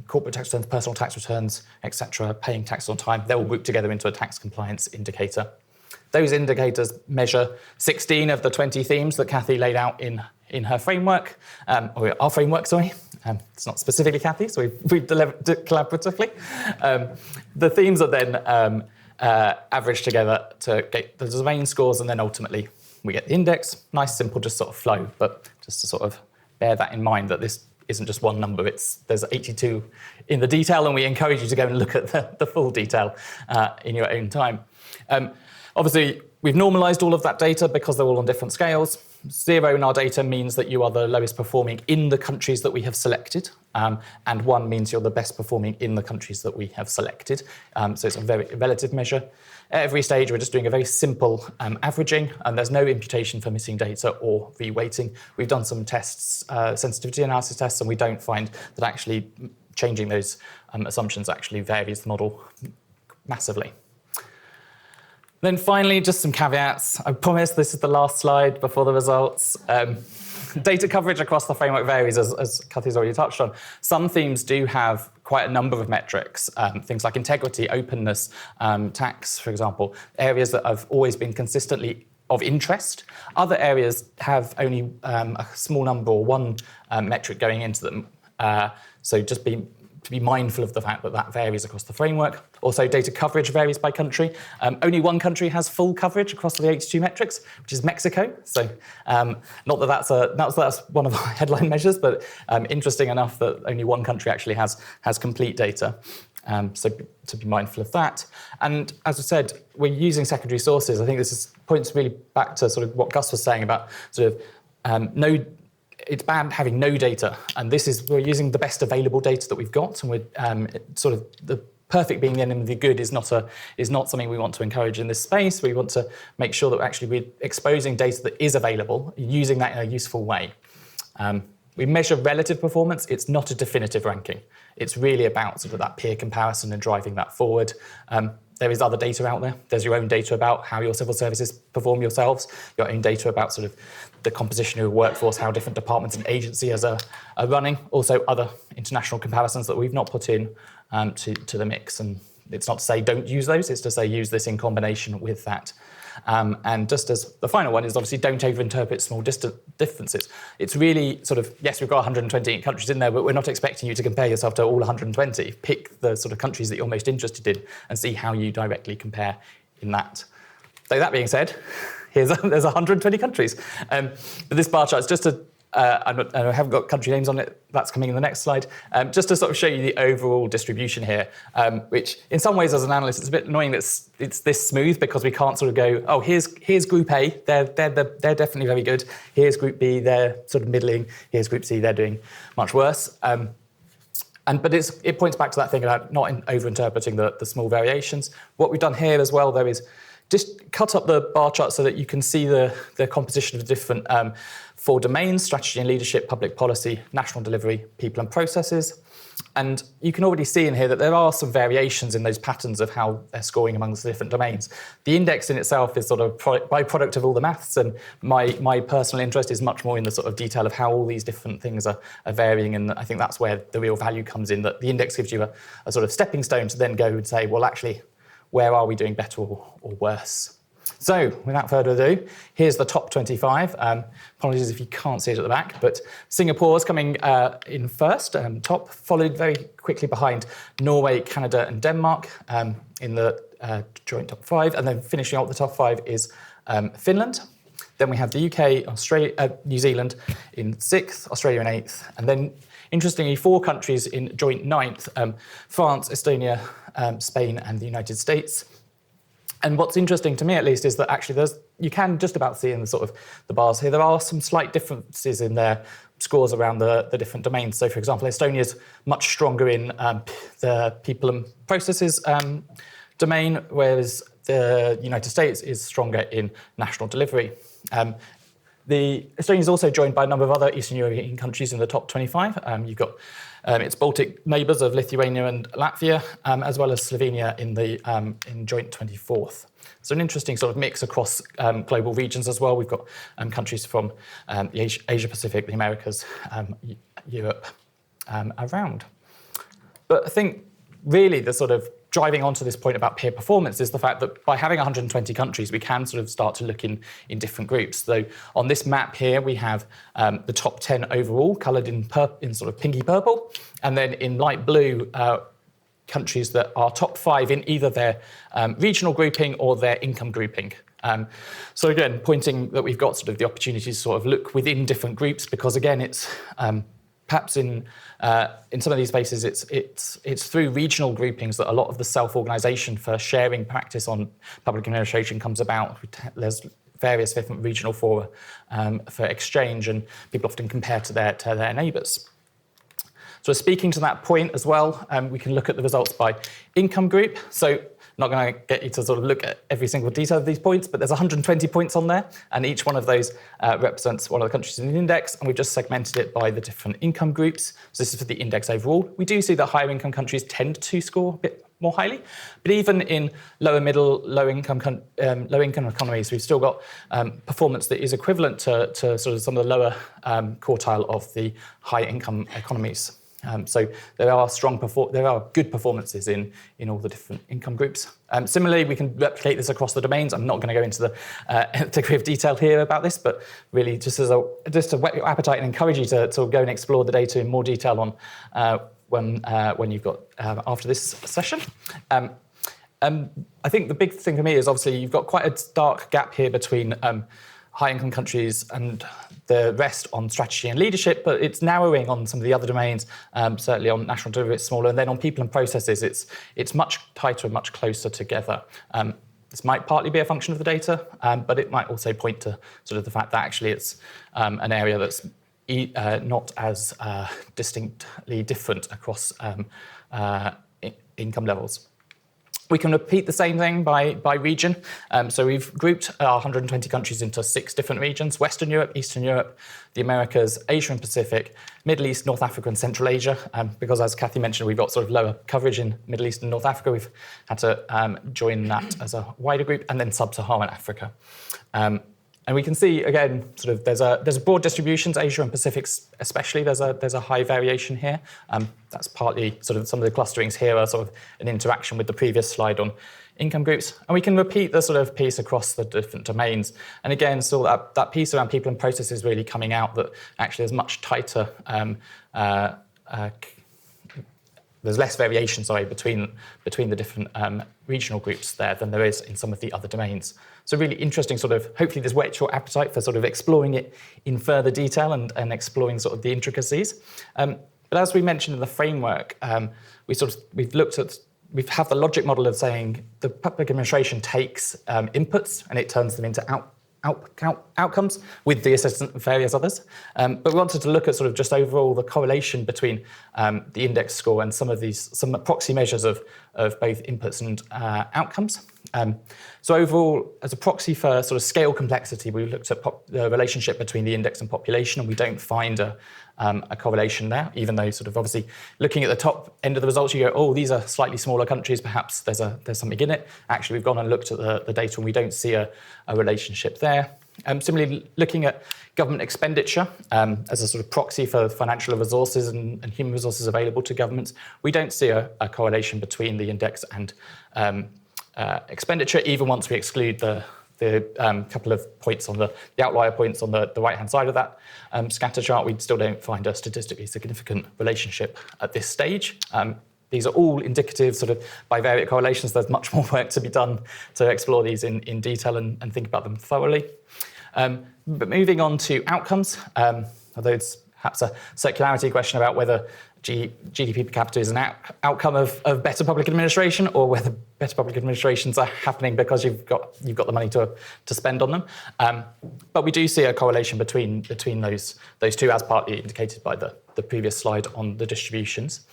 corporate tax returns, personal tax returns, etc., paying taxes on time. They're all grouped together into a tax compliance indicator. Those indicators measure 16 of the 20 themes that Kathy laid out in her framework, or our framework, sorry. It's not specifically Kathy, so we've delivered collaboratively. The themes are then averaged together to get the domain scores, and then ultimately we get the index. Nice, simple, just sort of flow, but just to sort of bear that in mind that this isn't just one number, there's 82 in the detail, and we encourage you to go and look at the full detail in your own time. Obviously, we've normalised all of that data because they're all on different scales. 0 in our data means that you are the lowest performing in the countries that we have selected, and 1 means you're the best performing in the countries that we have selected. So it's a very relative measure. At every stage, we're just doing a very simple averaging, and there's no imputation for missing data or reweighting. We've done some tests, sensitivity analysis tests, and we don't find that actually changing those assumptions actually varies the model massively. Then finally, just some caveats. I promise this is the last slide before the results. Data coverage across the framework varies, as Kathy's already touched on. Some themes do have quite a number of metrics, things like integrity, openness, tax, for example, areas that have always been consistently of interest. Other areas have only a small number or one metric going into them. So just to be mindful of the fact that that varies across the framework. Also, data coverage varies by country. Only one country has full coverage across the 82 metrics, which is Mexico. So not that that's one of our headline measures, but interesting enough that only one country actually has complete data. So to be mindful of that. And as I said, we're using secondary sources. I think this points really back to sort of what Gus was saying about sort of it's bad having no data, and we're using the best available data that we've got, and we're sort of the perfect being the enemy of the good is not something we want to encourage in this space. We want to make sure that actually we're exposing data that is available, using that in a useful way. We measure relative performance. It's not a definitive ranking. It's really about sort of that peer comparison and driving that forward. There is other data out there. There's your own data about how your civil services perform yourselves, your own data about sort of the composition of your workforce, how different departments and agencies are running. Also other international comparisons that we've not put in to the mix. And it's not to say don't use those, it's to say use this in combination with that. And just as the final one is obviously don't overinterpret small differences. It's really sort of, yes, we've got 128 countries in there, but we're not expecting you to compare yourself to all 120. Pick the sort of countries that you're most interested in and see how you directly compare in that. So that being said, there's 120 countries. But this bar chart is just I haven't got country names on it, that's coming in the next slide, just to sort of show you the overall distribution here, which in some ways as an analyst it's a bit annoying that it's this smooth because we can't sort of go, oh, here's Group A, they're definitely very good, here's Group B, they're sort of middling, here's Group C, they're doing much worse. But it points back to that thing about not over-interpreting the small variations. What we've done here as well, though, is just cut up the bar chart so that you can see the composition of the different 4 domains: strategy and leadership, public policy, national delivery, people and processes. And you can already see in here that there are some variations in those patterns of how they're scoring amongst the different domains. The index in itself is sort of byproduct of all the maths, and my personal interest is much more in the sort of detail of how all these different things are varying, and I think that's where the real value comes in, that the index gives you a sort of stepping stone to then go and say, well, actually, where are we doing better or worse? So, without further ado, here's the top 25. Apologies if you can't see it at the back, but Singapore's coming in first, top, followed very quickly behind Norway, Canada, and Denmark in the joint top 5, and then finishing off the top 5 is Finland. Then we have the UK, Australia, New Zealand in 6th, Australia in 8th, and then interestingly 4 countries in joint 9th: France, Estonia, Spain, and the United States. And what's interesting to me, at least, is that actually you can just about see in the sort of the bars here, there are some slight differences in their scores around the different domains. So, for example, Estonia is much stronger in the people and processes domain, whereas the United States is stronger in national delivery. Estonia is also joined by a number of other Eastern European countries in the top 25. You've got its Baltic neighbours of Lithuania and Latvia, as well as Slovenia in joint 24th. So an interesting sort of mix across global regions as well. We've got countries from the Asia Pacific, the Americas, Europe around. But I think really the sort of driving onto this point about peer performance is the fact that by having 120 countries, we can sort of start to look in different groups. So on this map here, we have the top 10 overall, coloured in sort of pinky purple, and then in light blue, countries that are top 5 in either their regional grouping or their income grouping. So again, pointing that we've got sort of the opportunity to sort of look within different groups, because again, it's perhaps in some of these spaces, it's through regional groupings that a lot of the self-organisation for sharing practice on public administration comes about. There's various different regional fora for exchange, and people often compare to their neighbours. So speaking to that point as well, we can look at the results by income group. So not going to get you to sort of look at every single detail of these points, but there's 120 points on there, and each one of those represents one of the countries in the index, and we've just segmented it by the different income groups. So this is for the index overall. We do see that higher income countries tend to score a bit more highly, but even in lower middle, low income economies, we've still got performance that is equivalent to sort of some of the lower quartile of the high income economies. So there are good performances in all the different income groups. Similarly, we can replicate this across the domains. I'm not going to go into the degree of detail here about this, but really just to whet your appetite and encourage you to go and explore the data in more detail on when you've got after this session. I think the big thing for me is obviously you've got quite a stark gap here between high-income countries and the rest on strategy and leadership, but it's narrowing on some of the other domains. Certainly on national delivery, it's smaller, and then on people and processes, it's much tighter and much closer together. This might partly be a function of the data, but it might also point to sort of the fact that actually it's an area that's not as distinctly different across income levels. We can repeat the same thing by region. So we've grouped our 120 countries into 6 different regions: Western Europe, Eastern Europe, the Americas, Asia and Pacific, Middle East, North Africa and Central Asia. Because as Kathy mentioned, we've got sort of lower coverage in Middle East and North Africa, we've had to join that as a wider group, and then Sub-Saharan Africa. And we can see, again, sort of there's a broad distribution. Asia and Pacific especially, there's a high variation here. That's partly sort of some of the clusterings here are sort of an interaction with the previous slide on income groups. And we can repeat the sort of piece across the different domains. And again, still that piece around people and processes really coming out that actually there's much tighter there's less variation, between the different regional groups there than there is in some of the other domains. So really interesting sort of, hopefully this whets your appetite for sort of exploring it in further detail and exploring sort of the intricacies. But as we mentioned in the framework, we have the logic model of saying the public administration takes inputs and it turns them into outcomes with the assistance of various others. But we wanted to look at sort of just overall the correlation between the index score and some proxy measures of both inputs and outcomes. So overall, as a proxy for sort of scale complexity, we looked at the relationship between the index and population, and we don't find a correlation there, even though sort of obviously looking at the top end of the results, you go, oh, these are slightly smaller countries, perhaps there's something in it. Actually, we've gone and looked at the data and we don't see a relationship there. Similarly, looking at government expenditure as a sort of proxy for financial resources and human resources available to governments, we don't see a correlation between the index and expenditure, even once we exclude the couple of points on the outlier points on the right-hand side of that scatter chart. We still don't find a statistically significant relationship at this stage. These are all indicative sort of bivariate correlations. There's much more work to be done to explore these in detail and think about them thoroughly. But moving on to outcomes, although it's perhaps a circularity question about whether GDP per capita is an outcome of better public administration, or whether better public administrations are happening because you've got the money to spend on them. But we do see a correlation between those two, as partly indicated by the previous slide on the distributions.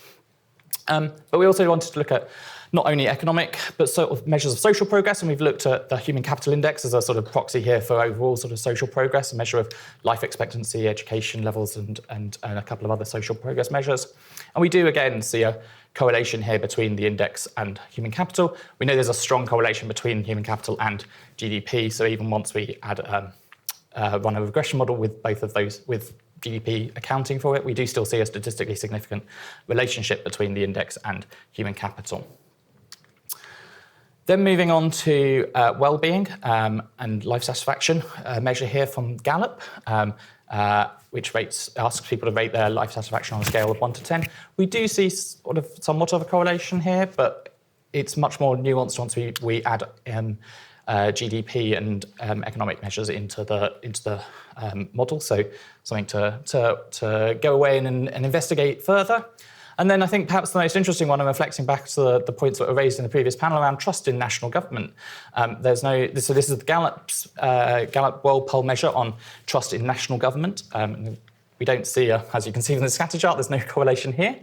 But we also wanted to look at not only economic, but sort of measures of social progress. And we've looked at the Human Capital Index as a sort of proxy here for overall sort of social progress, a measure of life expectancy, education levels, and a couple of other social progress measures. And we do, again, see a correlation here between the index and human capital. We know there's a strong correlation between human capital and GDP. So even once we add run a regression model with both of those, with GDP accounting for it, we do still see a statistically significant relationship between the index and human capital. Then moving on to well-being and life satisfaction, a measure here from Gallup, which asks people to rate their life satisfaction on a scale of 1 to 10. We do see somewhat of a correlation here, but it's much more nuanced once we add GDP and economic measures into the model. So something to go away and investigate further. And then I think perhaps the most interesting one, and reflecting back to the points that were raised in the previous panel around trust in national government. This is the Gallup World Poll measure on trust in national government. We don't see, as you can see from the scatter chart, there's no correlation here.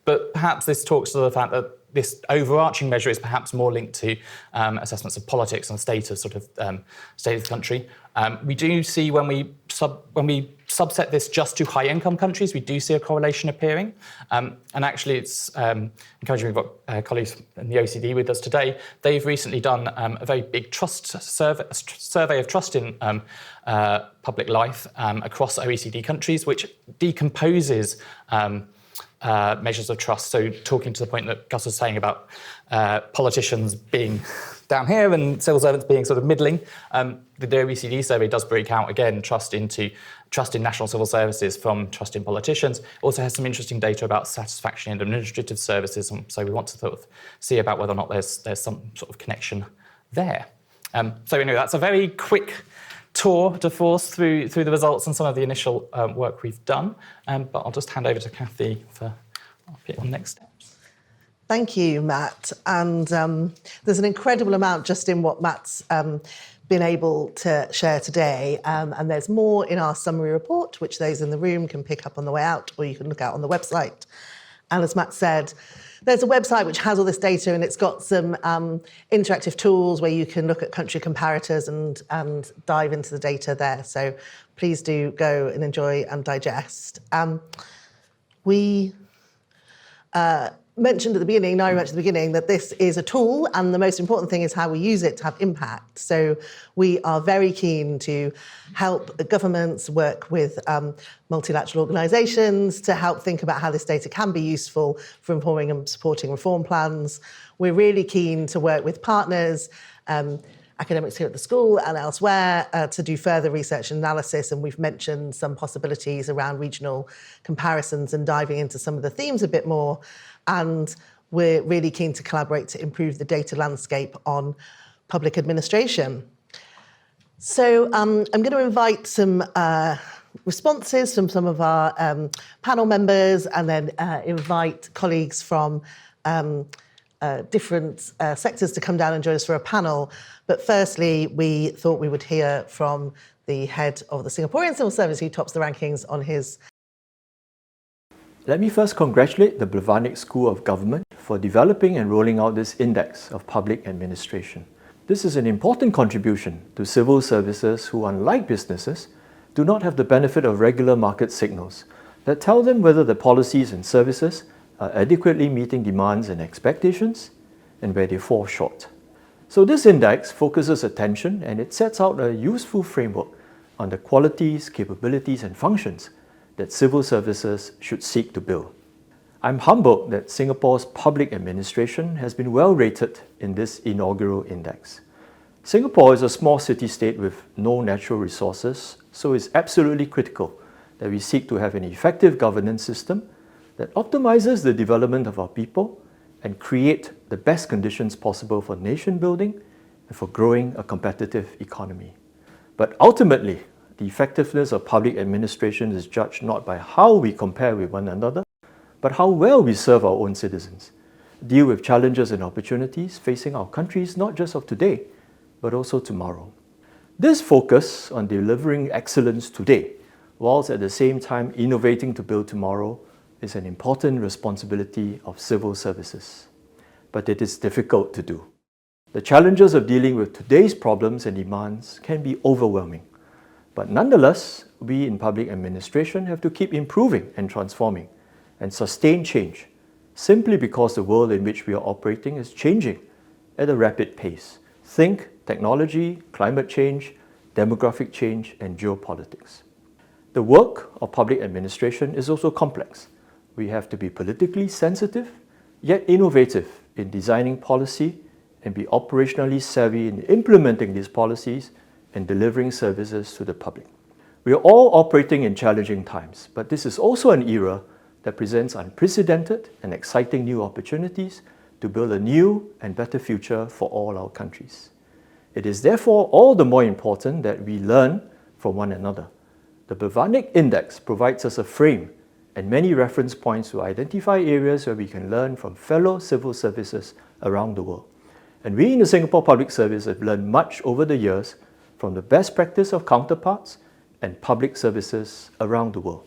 But perhaps this talks to the fact that this overarching measure is perhaps more linked to assessments of politics and state of the country. We do see when we subset this just to high-income countries, we do see a correlation appearing. And actually, it's encouraging. We've got colleagues in the OECD with us today. They've recently done a very big trust survey of trust in public life across OECD countries, which decomposes measures of trust. So talking to the point that Gus was saying about politicians being down here and civil servants being sort of middling, the OECD survey does break out, again, trust in national civil services from trust in politicians. Also has some interesting data about satisfaction in administrative services, and so we want to sort of see about whether or not there's some sort of connection there. So anyway, that's a very quick tour de force through the results and some of the initial work we've done. But I'll just hand over to Kathy for on next steps. Thank you, Matt. And there's an incredible amount just in what Matt's been able to share today. And there's more in our summary report, which those in the room can pick up on the way out, or you can look out on the website. And as Matt said, there's a website which has all this data, and it's got some interactive tools where you can look at country comparators and dive into the data there. So please do go and enjoy and digest. We mentioned at the beginning, Ngaire mentioned at the beginning, that this is a tool, and the most important thing is how we use it to have impact. So we are very keen to help governments work with multilateral organisations to help think about how this data can be useful for informing and supporting reform plans. We're really keen to work with partners, academics here at the school and elsewhere, to do further research and analysis, and we've mentioned some possibilities around regional comparisons and diving into some of the themes a bit more. And we're really keen to collaborate to improve the data landscape on public administration. So I'm going to invite some responses from some of our panel members, and then invite colleagues from different sectors to come down and join us for a panel. But firstly, we thought we would hear from the head of the Singaporean Civil Service, who tops the rankings on his. Let me first congratulate the Blavatnik School of Government for developing and rolling out this index of public administration. This is an important contribution to civil services who, unlike businesses, do not have the benefit of regular market signals that tell them whether the policies and services are adequately meeting demands and expectations and where they fall short. So this index focuses attention, and it sets out a useful framework on the qualities, capabilities and functions that civil services should seek to build. I'm humbled that Singapore's public administration has been well rated in this inaugural index. Singapore is a small city-state with no natural resources, so it's absolutely critical that we seek to have an effective governance system that optimizes the development of our people and create the best conditions possible for nation building and for growing a competitive economy. But ultimately, the effectiveness of public administration is judged not by how we compare with one another, but how well we serve our own citizens, deal with challenges and opportunities facing our countries not just of today, but also tomorrow. This focus on delivering excellence today, whilst at the same time innovating to build tomorrow, is an important responsibility of civil services. but it is difficult to do. The challenges of dealing with today's problems and demands can be overwhelming. But nonetheless, we in public administration have to keep improving and transforming and sustain change, simply because the world in which we are operating is changing at a rapid pace. Think technology, climate change, demographic change, and geopolitics. The work of public administration is also complex. We have to be politically sensitive, yet innovative in designing policy and be operationally savvy in implementing these policies and delivering services to the public. We are all operating in challenging times, but this is also an era that presents unprecedented and exciting new opportunities to build a new and better future for all our countries. It is therefore all the more important that we learn from one another. The Blavatnik Index provides us a frame and many reference points to identify areas where we can learn from fellow civil services around the world. And we in the Singapore Public Service have learned much over the years from the best practice of counterparts and public services around the world.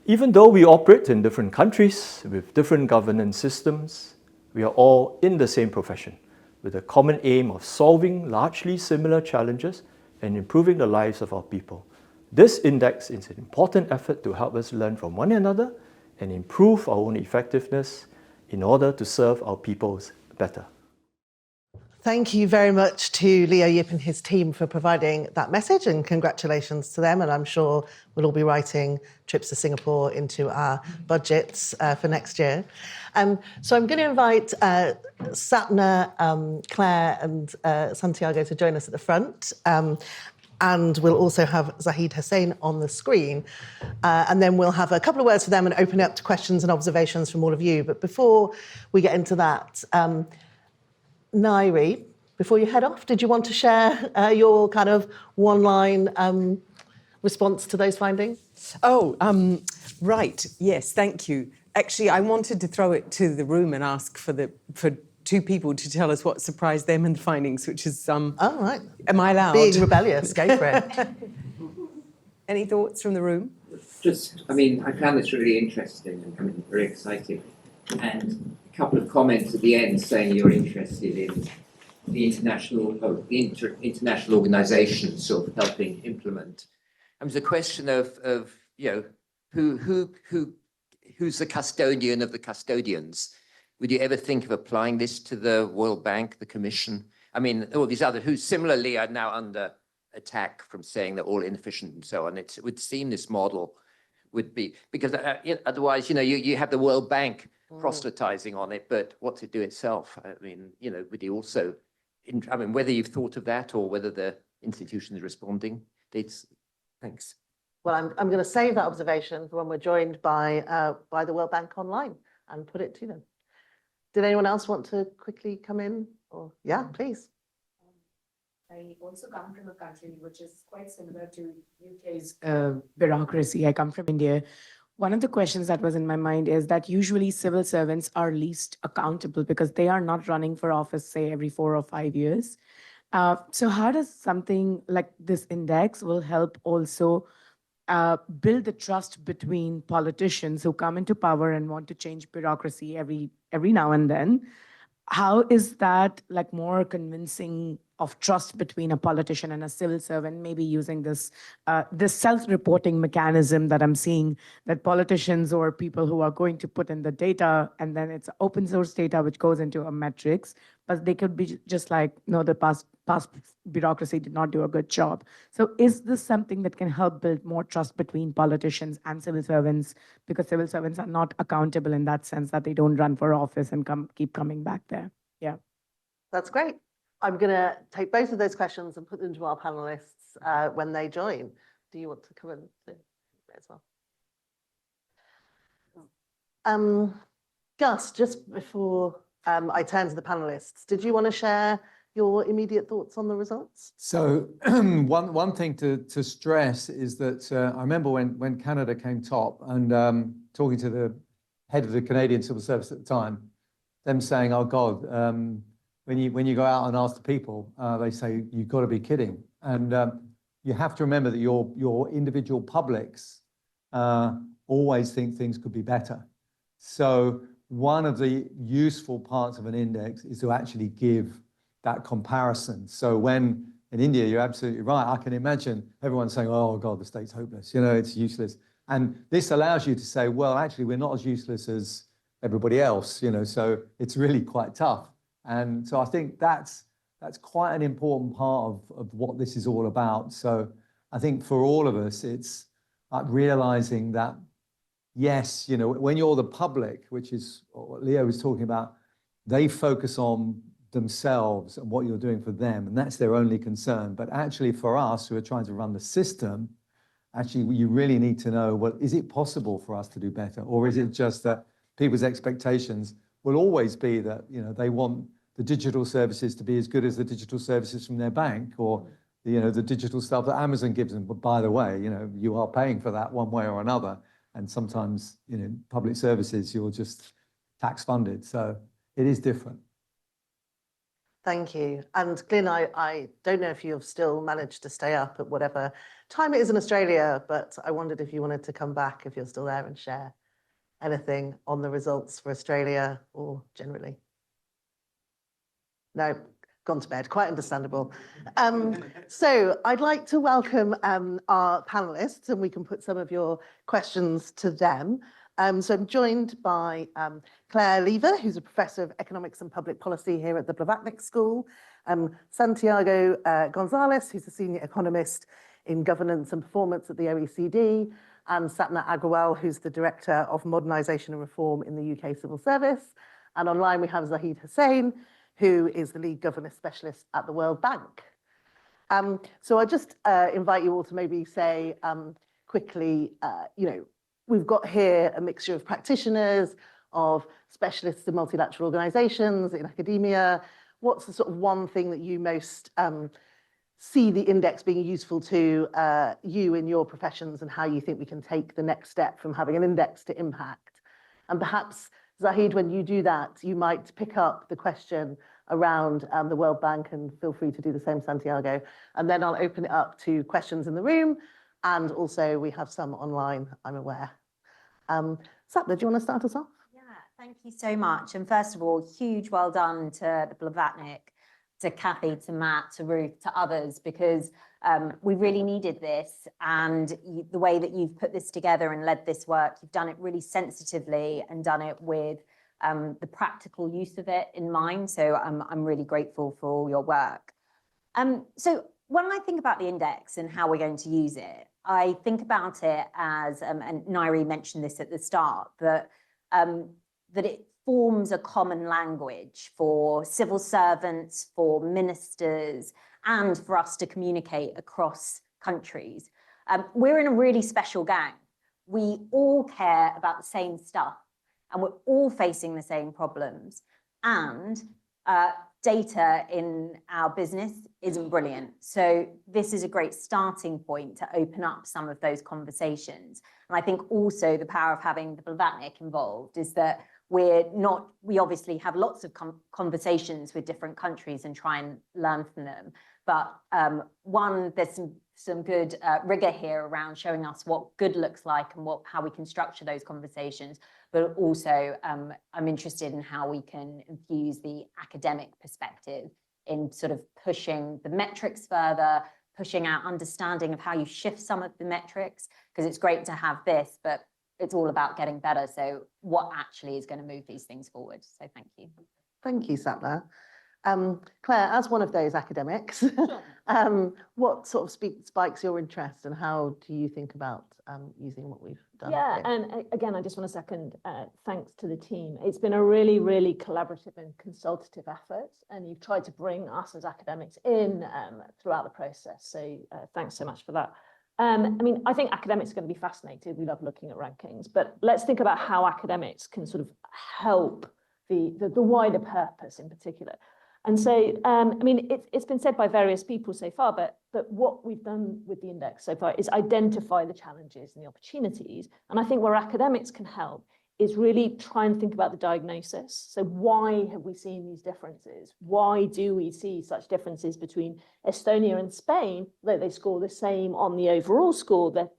Even though we operate in different countries with different governance systems, we are all in the same profession with a common aim of solving largely similar challenges and improving the lives of our people. This index is an important effort to help us learn from one another and improve our own effectiveness in order to serve our peoples better. Thank you very much to Leo Yip and his team for providing that message, and congratulations to them. And I'm sure we'll all be writing trips to Singapore into our budgets for next year. So I'm going to invite Sapana, Clare and Santiago to join us at the front. And we'll also have Zahid Hasnain on the screen. And then we'll have a couple of words for them and open it up to questions and observations from all of you. But before we get into that, Ngaire, before you head off, did you want to share your kind of one-line response to those findings? Oh, right. Yes, thank you. Actually, I wanted to throw it to the room and ask for two people to tell us what surprised them in the findings, which is Oh, right. Am I allowed? Being rebellious, go for it. Any thoughts from the room? I found this really interesting and very exciting. And a couple of comments at the end saying you're interested in the international organisations sort of helping implement. It was a question of who's the custodian of the custodians. Would you ever think of applying this to the World Bank, the Commission? I mean, all these other who similarly are now under attack from saying they're all inefficient and so on. It would seem this model would be, because otherwise, you have the World Bank proselytizing on it, but what's it do itself? I mean, would you also, whether you've thought of that or whether the institution is responding, thanks. Well, I'm going to save that observation for when we're joined by the World Bank online and put it to them. Did anyone else want to quickly come in? Or yeah, please. I also come from a country which is quite similar to UK's bureaucracy. I come from India. One of the questions that was in my mind is that usually civil servants are least accountable because they are not running for office, say, every 4 or 5 years. So how does something like this index will help also build the trust between politicians who come into power and want to change bureaucracy every now and then? How is that like more convincing of trust between a politician and a civil servant, maybe using this self-reporting mechanism that I'm seeing, that politicians or people who are going to put in the data, and then it's open source data which goes into a metrics, but they could be just like, no, the past bureaucracy did not do a good job. So is this something that can help build more trust between politicians and civil servants, because civil servants are not accountable in that sense, that they don't run for office and keep coming back there? Yeah. That's great. I'm going to take both of those questions and put them to our panelists when they join. Do you want to come in as well? Gus, just before I turn to the panelists, did you want to share your immediate thoughts on the results? So one thing to stress is that I remember when Canada came top and talking to the head of the Canadian Civil Service at the time, them saying, oh God, when you go out and ask the people, they say, you've got to be kidding. And you have to remember that your individual publics always think things could be better. So one of the useful parts of an index is to actually give that comparison. So when in India, you're absolutely right. I can imagine everyone saying, oh God, the state's hopeless, it's useless. And this allows you to say, well, actually, we're not as useless as everybody else, so it's really quite tough. And so I think that's quite an important part of what this is all about. So I think for all of us, it's like realizing that, yes, when you're the public, which is what Leo was talking about, they focus on themselves and what you're doing for them, and that's their only concern. But actually for us who are trying to run the system, actually you really need to know, well, is it possible for us to do better? Or is it just that people's expectations will always be that, they want the digital services to be as good as the digital services from their bank, or the digital stuff that Amazon gives them. But by the way, you are paying for that one way or another. And sometimes, public services, you're just tax funded. So it is different. Thank you. And Glyn, I don't know if you've still managed to stay up at whatever time it is in Australia, but I wondered if you wanted to come back, if you're still there, and share anything on the results for Australia or generally. No, gone to bed, quite understandable. So I'd like to welcome our panelists, and we can put some of your questions to them. So I'm joined by Clare Leaver, who's a professor of economics and public policy here at the Blavatnik School, Santiago González, who's a senior economist in governance and performance at the OECD, and Sapana Agrawal, who's the director of modernisation and reform in the UK civil service. And online we have Zahid Hasnain, who is the lead governance specialist at the World Bank. So I just invite you all to maybe say quickly, we've got here a mixture of practitioners, of specialists in multilateral organisations, in academia. What's the sort of one thing that you most see the index being useful to you in your professions, and how you think we can take the next step from having an index to impact? And perhaps, Zahid, when you do that, you might pick up the question around the World Bank, and feel free to do the same, Santiago. And then I'll open it up to questions in the room. And also we have some online, I'm aware. Sapna, do you want to start us off? Yeah, thank you so much. And first of all, huge well done to the Blavatnik, to Kathy, to Matt, to Ruth, to others, because we really needed this. And the way that you've put this together and led this work, you've done it really sensitively and done it with the practical use of it in mind. So I'm really grateful for all your work. So when I think about the index and how we're going to use it, I think about it as, and Ngaire mentioned this at the start, that it forms a common language for civil servants, for ministers, and for us to communicate across countries. We're in a really special gang. We all care about the same stuff, and we're all facing the same problems. And data in our business isn't brilliant. So this is a great starting point to open up some of those conversations. And I think also the power of having the Blavatnik involved is that we obviously have lots of conversations with different countries and try and learn from them. But there's some good rigor here around showing us what good looks like and how we can structure those conversations. But also I'm interested in how we can infuse the academic perspective in sort of pushing the metrics further, pushing our understanding of how you shift some of the metrics, because it's great to have this, but it's all about getting better. So what actually is going to move these things forward? So thank you. Thank you, Sapna. Clare, as one of those academics, what sort of spikes your interest, and how do you think about using what we've done? Yeah, here? and again, I just want to second thanks to the team. It's been a really, really collaborative and consultative effort, and you've tried to bring us as academics in throughout the process. So thanks so much for that. I think academics are going to be fascinated. We love looking at rankings, but let's think about how academics can sort of help the wider purpose in particular. And so, it's been said by various people so far, but what we've done with the index so far is identify the challenges and the opportunities. And I think where academics can help is really try and think about the diagnosis. So why have we seen these differences? Why do we see such differences between Estonia and Spain, though they score the same on the overall score? They're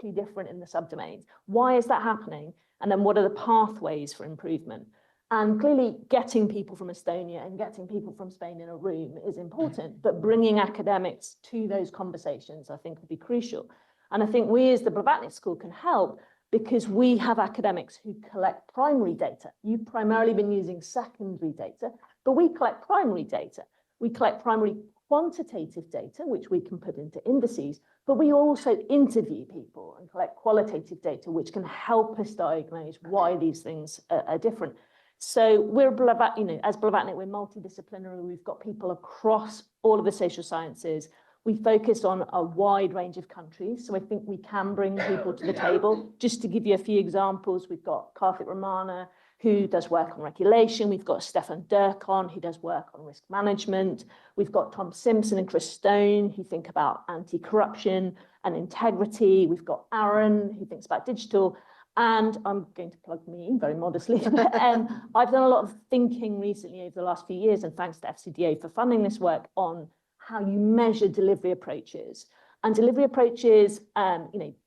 dramatically different in the subdomains. Why is that happening? And then what are the pathways for improvement? And clearly getting people from Estonia and getting people from Spain in a room is important, but bringing academics to those conversations, I think, would be crucial. And I think we as the Blavatnik School can help because we have academics who collect primary data. You've primarily been using secondary data, but we collect primary data. We collect primary quantitative data, which we can put into indices, but we also interview people and collect qualitative data, which can help us diagnose why these things are different. So we're, as Blavatnik, we're multidisciplinary. We've got people across all of the social sciences. We focus on a wide range of countries. So I think we can bring people to the table. Just to give you a few examples, we've got Karthik Ramana, who does work on regulation. We've got Stefan Durkon, who does work on risk management. We've got Tom Simpson and Chris Stone, who think about anti-corruption and integrity. We've got Aaron, who thinks about digital. And I'm going to plug me very modestly. I've done a lot of thinking recently over the last few years, and thanks to FCDA for funding this work on how you measure delivery approaches. And delivery approaches,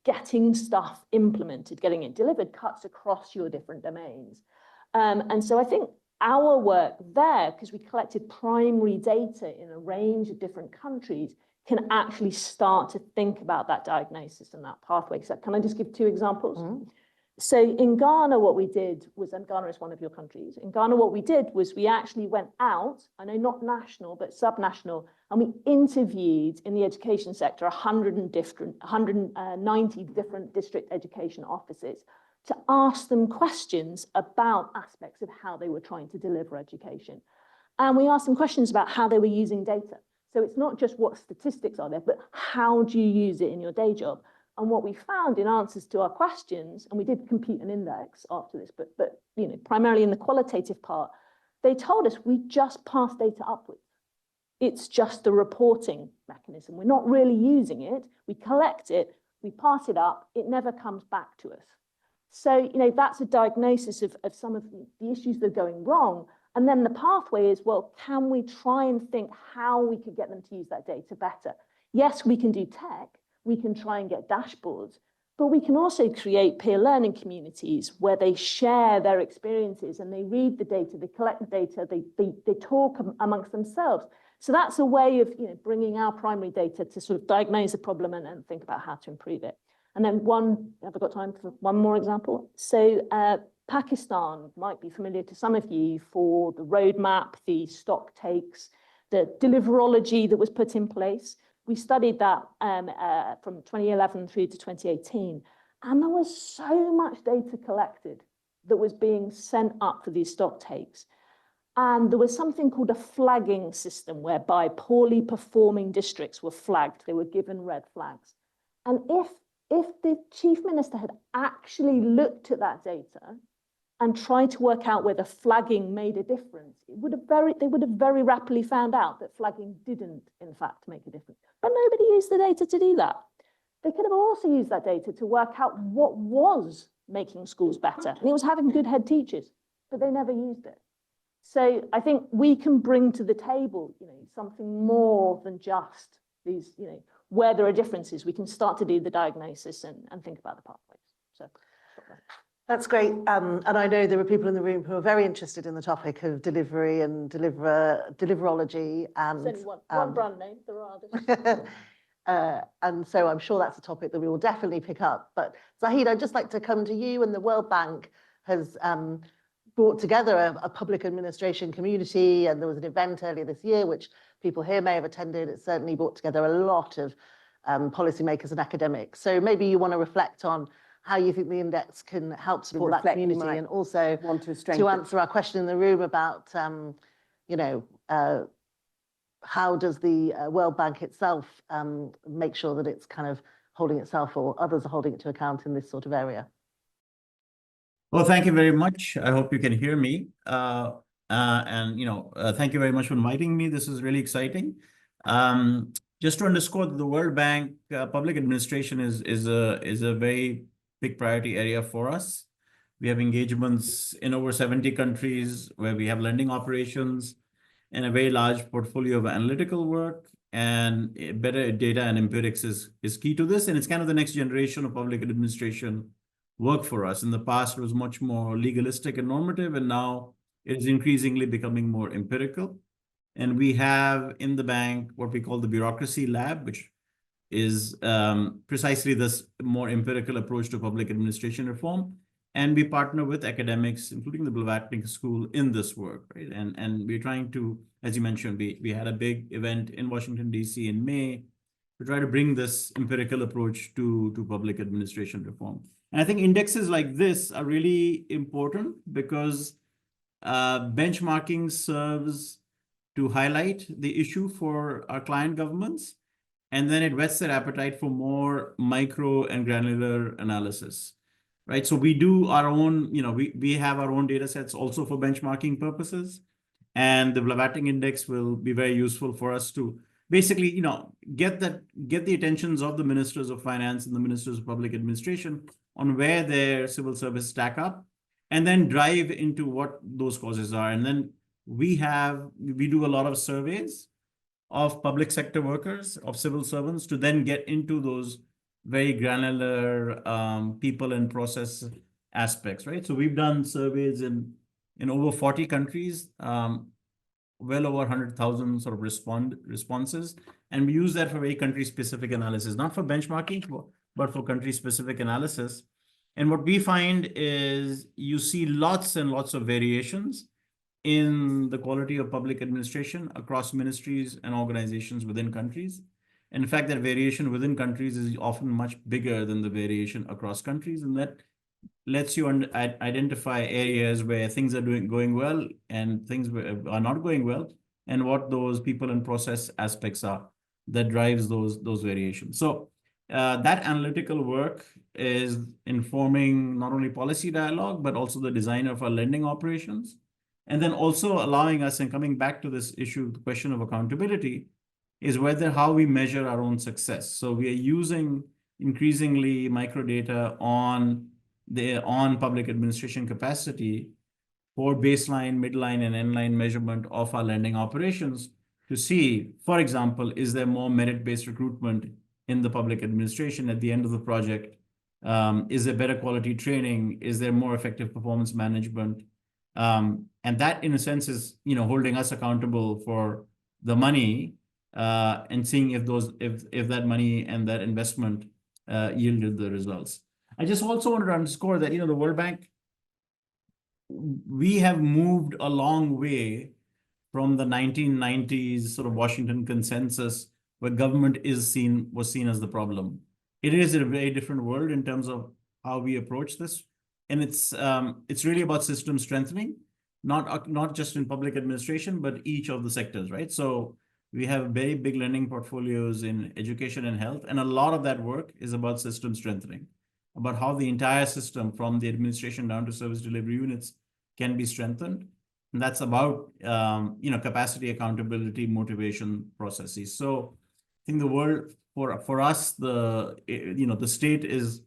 getting stuff implemented, getting it delivered cuts across your different domains. And so I think our work there, because we collected primary data in a range of different countries, can actually start to think about that diagnosis and that pathway. So can I just give two examples? Mm-hmm. So in Ghana, what we did was, and Ghana is one of your countries, in Ghana, what we did was we actually went out, I know not national, but subnational, and we interviewed in the education sector 190 different district education offices to ask them questions about aspects of how they were trying to deliver education. And we asked them questions about how they were using data. So it's not just what statistics are there, but how do you use it in your day job? And what we found in answers to our questions, and we did compute an index after this, but primarily in the qualitative part, they told us we just pass data upwards. It's just the reporting mechanism. We're not really using it. We collect it, we pass it up, it never comes back to us. So, that's a diagnosis of some of the issues that are going wrong. And then the pathway is, well, can we try and think how we could get them to use that data better? Yes, we can do tech. We can try and get dashboards, but we can also create peer learning communities where they share their experiences and they read the data, they collect the data, they talk amongst themselves. So that's a way of bringing our primary data to sort of diagnose the problem and think about how to improve it. And then have I got time for one more example? So Pakistan might be familiar to some of you for the roadmap, the stock takes, the deliverology that was put in place. We studied that from 2011 through to 2018, and there was so much data collected that was being sent up for these stock takes. And there was something called a flagging system whereby poorly performing districts were flagged. They were given red flags. And if the chief minister had actually looked at that data and tried to work out whether flagging made a difference, they would have very rapidly found out that flagging didn't, in fact, make a difference. But nobody used the data to do that. They could have also used that data to work out what was making schools better. And it was having good head teachers, but they never used it. So I think we can bring to the table, something more than just these, where there are differences. We can start to do the diagnosis and think about the pathways. So. That's great. And I know there are people in the room who are very interested in the topic of delivery and deliverology. And there's only one brand name, there are others. And so I'm sure that's a topic that we will definitely pick up. But Zahid, I'd just like to come to you. And the World Bank has brought together a public administration community. And there was an event earlier this year, which people here may have attended. It certainly brought together a lot of policymakers and academics. So maybe you want to reflect on how you think the index can help support that community, and also to answer our question in the room about, how does the World Bank itself make sure that it's kind of holding itself, or others are holding it to account in this sort of area? Well, thank you very much. I hope you can hear me. Thank you very much for inviting me. This is really exciting. Just to underscore that the World Bank public administration is a very big priority area for us. We have engagements in over 70 countries where we have lending operations and a very large portfolio of analytical work. and better data and empirics is key to this. And it's kind of the next generation of public administration work for us. In the past, it was much more legalistic and normative, and now it is increasingly becoming more empirical. And we have in the bank what we call the bureaucracy lab, which is precisely this more empirical approach to public administration reform. And we partner with academics, including the Blavatnik School, in this work, right? And we're trying to, as you mentioned, we had a big event in Washington, D.C. in May to try to bring this empirical approach to public administration reform. And I think indexes like this are really important because benchmarking serves to highlight the issue for our client governments, and then it whets their appetite for more micro and granular analysis. Right, so we do our own, we have our own data sets also for benchmarking purposes, and the Blavatnik Index will be very useful for us to basically, get the attentions of the ministers of finance and the ministers of public administration on where their civil service stack up, and then drive into what those causes are. And then we do a lot of surveys of public sector workers, of civil servants, to then get into those very granular people and process aspects, right? So we've done surveys in over 40 countries, well over 100,000 sort of responses. And we use that for very country-specific analysis, not for benchmarking, but for country-specific analysis. And what we find is you see lots and lots of variations in the quality of public administration across ministries and organizations within countries. In fact, that variation within countries is often much bigger than the variation across countries, and that lets you identify areas where things are going well and things are not going well, and what those people and process aspects are that drives those variations. So that analytical work is informing not only policy dialogue, but also the design of our lending operations, and then also allowing us, and coming back to this issue, the question of accountability, is how we measure our own success. So we are using increasingly microdata on public administration capacity for baseline, midline, and endline measurement of our lending operations to see, for example, is there more merit-based recruitment in the public administration at the end of the project? Is there better quality training? Is there more effective performance management? And that, in a sense, is holding us accountable for the money. And seeing if that money and that investment yielded the results. I just also wanted to underscore that, the World Bank, we have moved a long way from the 1990s sort of Washington consensus, where government was seen as the problem. It is a very different world in terms of how we approach this. And it's really about system strengthening, not just in public administration, but each of the sectors, right? So we have very big lending portfolios in education and health, and a lot of that work is about system strengthening, about how the entire system, from the administration down to service delivery units, can be strengthened. And that's about capacity, accountability, motivation processes. So I think the world for us, the state is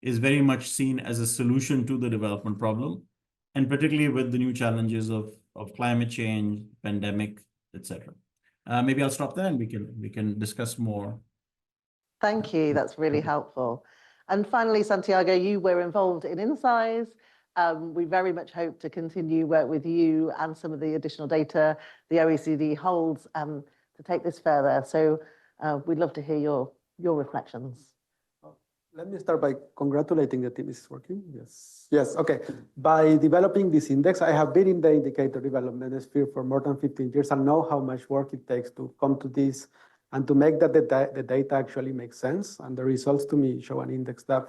very much seen as a solution to the development problem, and particularly with the new challenges of climate change, pandemic, etc. Maybe I'll stop there and we can discuss more. Thank you. That's really helpful. And finally, Santiago, you were involved in InSize. We very much hope to continue work with you and some of the additional data the OECD holds to take this further. So we'd love to hear your reflections. Let me start by congratulating the team. Is it working? Yes. Yes. Okay. By developing this index, I have been in the indicator development sphere for more than 15 years and know how much work it takes to come to this and to make that the data actually makes sense. And the results to me show an index that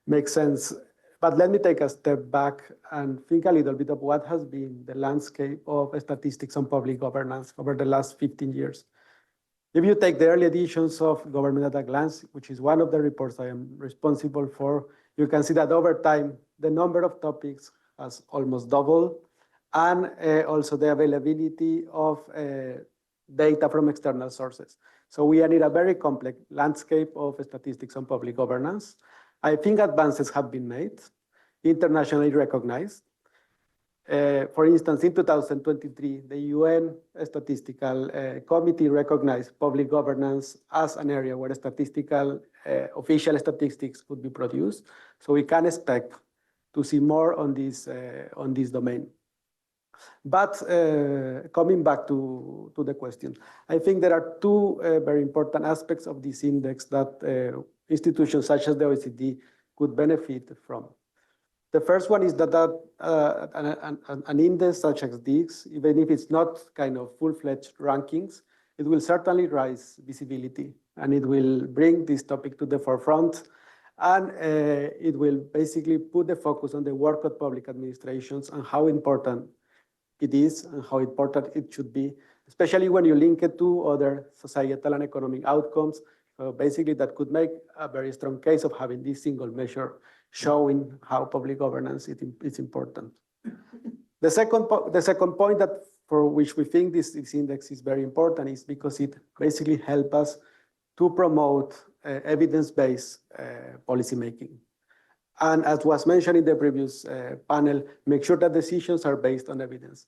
makes sense. But let me take a step back and think a little bit of what has been the landscape of statistics on public governance over the last 15 years. If you take the early editions of Government at a Glance, which is one of the reports I am responsible for, you can see that over time, the number of topics has almost doubled, and also the availability of data from external sources. So we are in a very complex landscape of statistics on public governance. I think advances have been made, internationally recognized. For instance, in 2023, the UN Statistical Committee recognized public governance as an area where statistical, official statistics could be produced. So we can expect to see more on this domain. But coming back to the question, I think there are two very important aspects of this index that institutions such as the OECD could benefit from. The first one is that an index such as this, even if it's not kind of full-fledged rankings, it will certainly raise visibility and it will bring this topic to the forefront. And it will basically put the focus on the work of public administrations and how important it is and how important it should be, especially when you link it to other societal and economic outcomes. Basically, that could make a very strong case of having this single measure showing how public governance is important. The second point that for which we think this index is very important is because it basically helps us to promote evidence-based policymaking. And as was mentioned in the previous panel, make sure that decisions are based on evidence.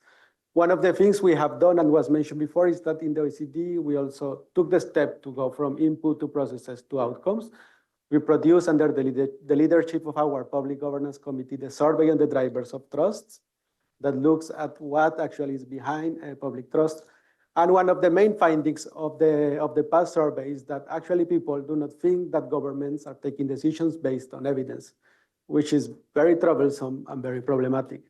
One of the things we have done and was mentioned before is that in the OECD, we also took the step to go from input to processes to outcomes. We produced under the leadership of our Public Governance Committee, the survey on the drivers of trust that looks at what actually is behind public trust. And one of the main findings of the past survey is that actually people do not think that governments are taking decisions based on evidence, which is very troublesome and very problematic.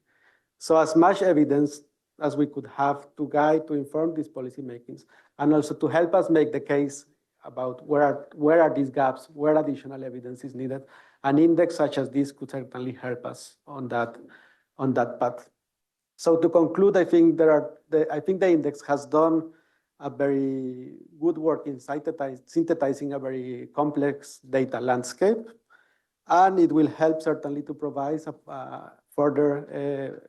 So as much evidence as we could have to guide, to inform these policy makings, and also to help us make the case about where are these gaps, where additional evidence is needed. An index such as this could certainly help us on that path. So to conclude, I think the index has done a very good work in synthesizing a very complex data landscape, and it will help certainly to provide further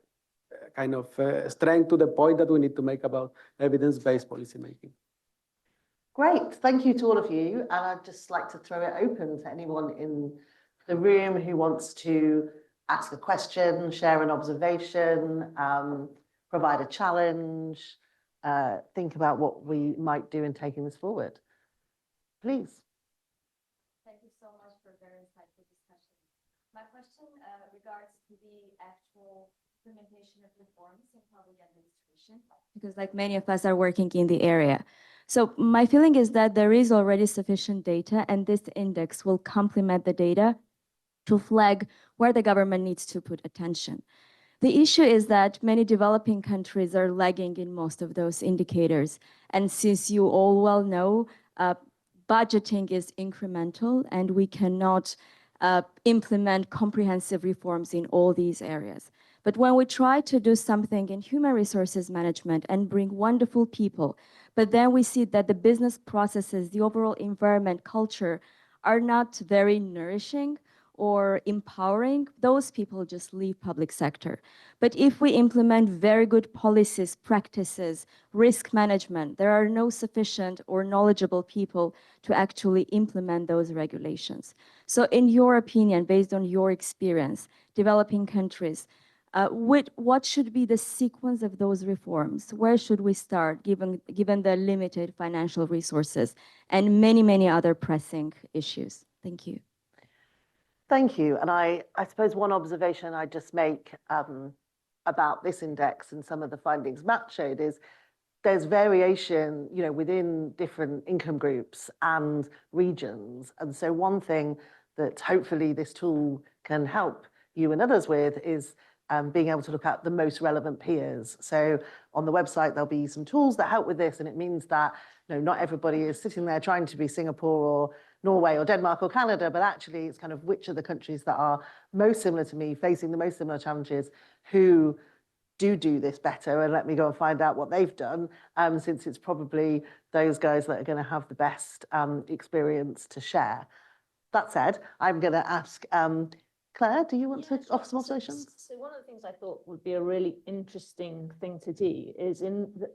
kind of strength to the point that we need to make about evidence-based policymaking. Great, thank you to all of you. And I'd just like to throw it open to anyone in the room who wants to ask a question, share an observation, provide a challenge, think about what we might do in taking this forward. Please. Thank you so much for a very insightful discussion. My question regards to the actual implementation of reforms in public administration, because like many of us are working in the area. So my feeling is that there is already sufficient data, and this index will complement the data to flag where the government needs to put attention. The issue is that many developing countries are lagging in most of those indicators. And since you all well know, budgeting is incremental, and we cannot implement comprehensive reforms in all these areas. But when we try to do something in human resources management and bring wonderful people, but then we see that the business processes, the overall environment, culture are not very nourishing or empowering, those people just leave public sector. But if we implement very good policies, practices, risk management, there are no sufficient or knowledgeable people to actually implement those regulations. So in your opinion, based on your experience, developing countries, what should be the sequence of those reforms? Where should we start, given the limited financial resources and many, many other pressing issues? Thank you. Thank you. And I suppose one observation I just make about this index and some of the findings Matt showed is there's variation, within different income groups and regions. And so one thing that hopefully this tool can help you and others with is being able to look at the most relevant peers. So on the website, there'll be some tools that help with this. And it means that not everybody is sitting there trying to be Singapore or Norway or Denmark or Canada, but actually it's kind of which are the countries that are most similar to me, facing the most similar challenges, who do this better, and let me go and find out what they've done, since it's probably those guys that are going to have the best experience to share. That said, I'm going to ask Claire, do you want to offer some observations? So one of the things I thought would be a really interesting thing to do is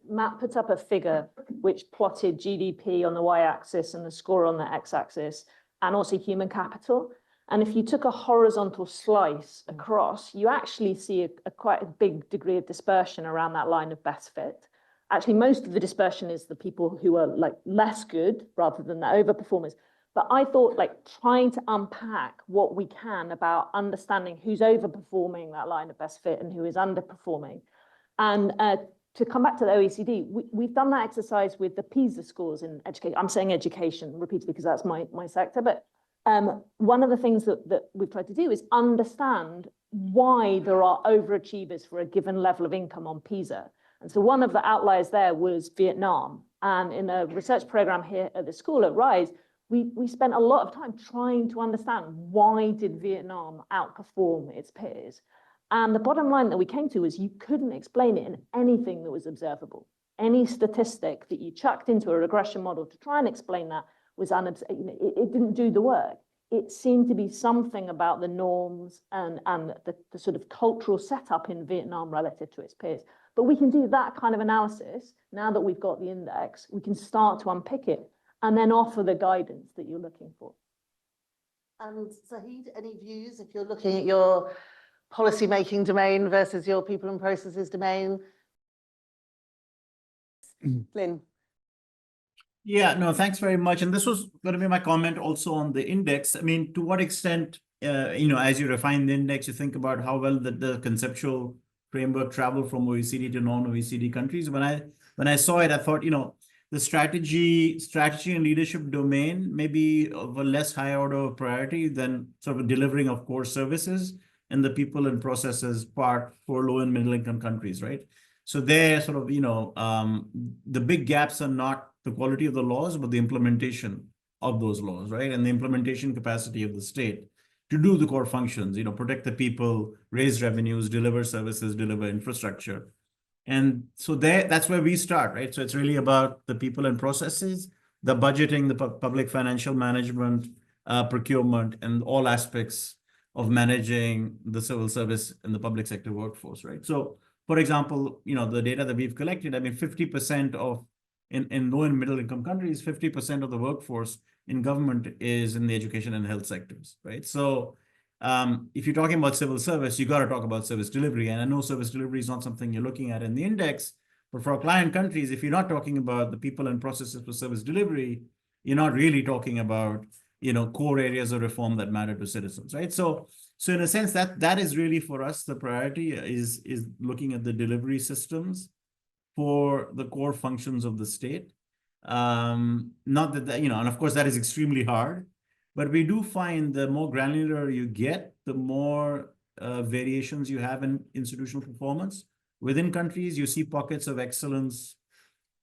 Matt put up a figure which plotted GDP on the y-axis and the score on the x-axis, and also human capital. And if you took a horizontal slice across, you actually see a quite a big degree of dispersion around that line of best fit. Actually, most of the dispersion is the people who are like less good rather than the overperformers. But I thought like trying to unpack what we can about understanding who's overperforming that line of best fit and who is underperforming. And to come back to the OECD, we've done that exercise with the PISA scores in education. I'm saying education repeatedly because that's my sector. But one of the things that we've tried to do is understand why there are overachievers for a given level of income on PISA. And so one of the outliers there was Vietnam. And in a research program here at the school at RISE, we spent a lot of time trying to understand why did Vietnam outperform its peers. And the bottom line that we came to was you couldn't explain it in anything that was observable. Any statistic that you chucked into a regression model to try and explain that was it didn't do the work. It seemed to be something about the norms and the sort of cultural setup in Vietnam relative to its peers. But we can do that kind of analysis now that we've got the index. We can start to unpick it and then offer the guidance that you're looking for. And Zahid, any views if you're looking at your policy-making domain versus your people and processes domain? Glyn. Yeah, no, thanks very much. And this was going to be my comment also on the index. I mean, to what extent, as you refine the index, you think about how well the conceptual framework traveled from OECD to non-OECD countries. When I saw it, I thought, the strategy and leadership domain may be of a less high order of priority than sort of delivering of core services and the people and processes part for low and middle income countries, right? So they're sort of, the big gaps are not the quality of the laws, but the implementation of those laws, right? And the implementation capacity of the state to do the core functions, protect the people, raise revenues, deliver services, deliver infrastructure. And so that's where we start, right? So it's really about the people and processes, the budgeting, the public financial management, procurement, and all aspects of managing the civil service and the public sector workforce, right? So, for example, the data that we've collected, I mean, 50% of in low and middle income countries, 50% of the workforce in government is in the education and health sectors, right? So if you're talking about civil service, you got to talk about service delivery. And I know service delivery is not something you're looking at in the index, but for our client countries, if you're not talking about the people and processes for service delivery, you're not really talking about, core areas of reform that matter to citizens, right? So in a sense, that is really for us, the priority is looking at the delivery systems for the core functions of the state. Not that, and of course that is extremely hard, but we do find the more granular you get, the more variations you have in institutional performance. Within countries, you see pockets of excellence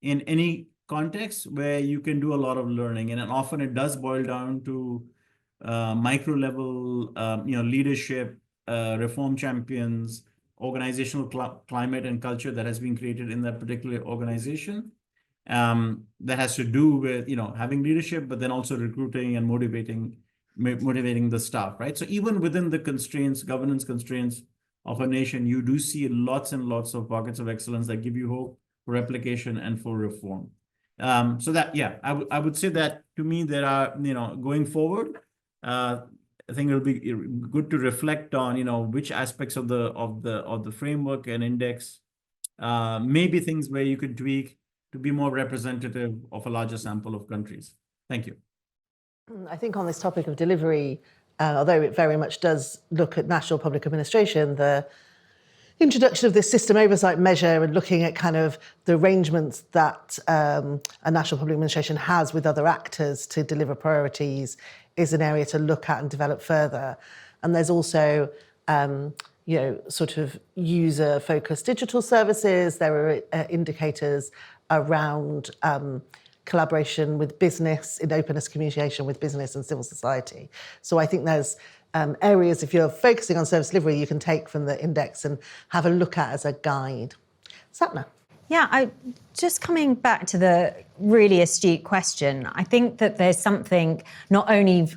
in any context where you can do a lot of learning. And often it does boil down to micro level, leadership, reform champions, organizational climate and culture that has been created in that particular organization. That has to do with, having leadership, but then also recruiting and motivating the staff, right? So even within the constraints, governance constraints of a nation, you do see lots and lots of pockets of excellence that give you hope for replication and for reform. So that, I would say that to me, there are, going forward, I think it'll be good to reflect on, which aspects of the framework and index, maybe things where you could tweak to be more representative of a larger sample of countries. Thank you. I think on this topic of delivery, although it very much does look at national public administration, the introduction of this system oversight measure and looking at kind of the arrangements that a national public administration has with other actors to deliver priorities is an area to look at and develop further. And there's also, sort of user-focused digital services. There are indicators around collaboration with business, in openness communication with business and civil society. So I think there's areas, if you're focusing on service delivery, you can take from the index and have a look at as a guide. Sapana. Yeah, just coming back to the really astute question, I think that there's something not only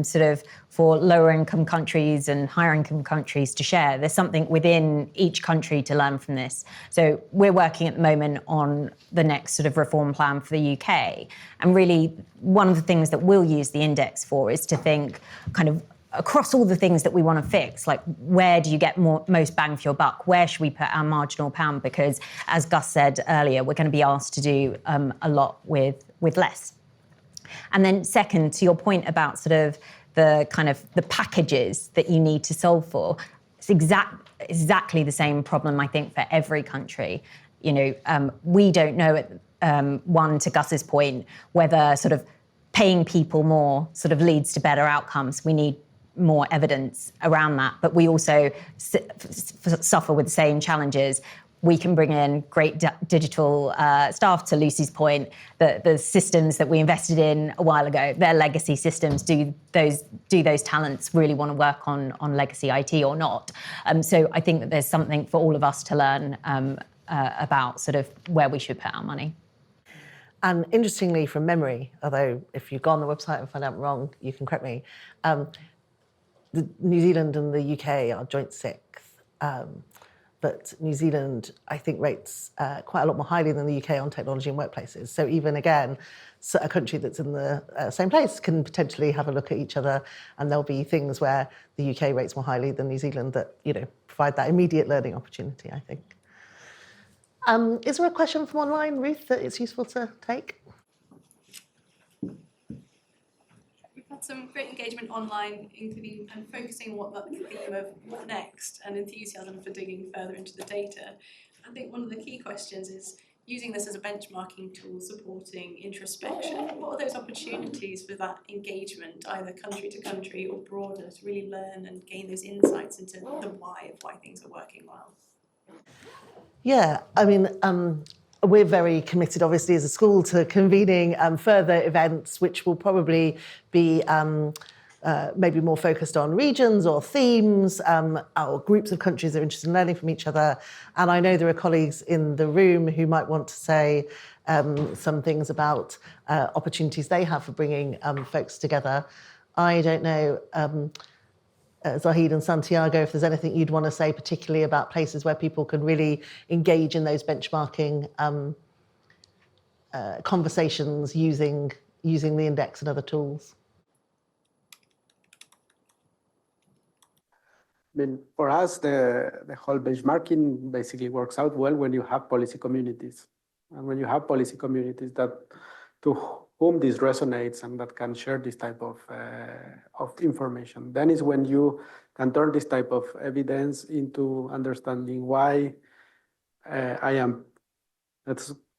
sort of for lower income countries and higher income countries to share, there's something within each country to learn from this. So we're working at the moment on the next sort of reform plan for the UK. And really, one of the things that we'll use the index for is to think kind of across all the things that we want to fix, like where do you get most bang for your buck? Where should we put our marginal pound? Because as Gus said earlier, we're going to be asked to do a lot with less. And then second, to your point about sort of the packages that you need to solve for, it's exactly the same problem, I think, for every country. You know, we don't know, one, to Gus's point, whether sort of paying people more sort of leads to better outcomes. We need more evidence around that, but we also suffer with the same challenges. We can bring in great digital staff, to Lucy's point. The systems that we invested in a while ago, they're legacy systems. Do those talents really want to work on legacy IT or not? So I think that there's something for all of us to learn about sort of where we should put our money. And interestingly, from memory, although if you go on the website and find out wrong, you can correct me, New Zealand and the UK are joint sixth. But New Zealand, I think, rates quite a lot more highly than the UK on technology and workplaces. So even, again, a country that's in the same place can potentially have a look at each other, and there'll be things where the UK rates more highly than New Zealand that, you know, provide that immediate learning opportunity, I think. Is there a question from online, Ruth, that it's useful to take? We've had some great engagement online, including and focusing on what that theme of what next and enthusiasm for digging further into the data. I think one of the key questions is, using this as a benchmarking tool supporting introspection, what are those opportunities for that engagement, either country to country or broader, to really learn and gain those insights into the why of why things are working well? Yeah, I mean, we're very committed, obviously, as a school to convening further events, which will probably be maybe more focused on regions or themes or groups of countries that are interested in learning from each other. And I know there are colleagues in the room who might want to say some things about opportunities they have for bringing folks together. I don't know, Zahid and Santiago, if there's anything you'd want to say particularly about places where people can really engage in those benchmarking conversations using the index and other tools. I mean, for us, the whole benchmarking basically works out well when you have policy communities. And when you have policy communities that to whom this resonates and that can share this type of information, then is when you can turn this type of evidence into understanding why I am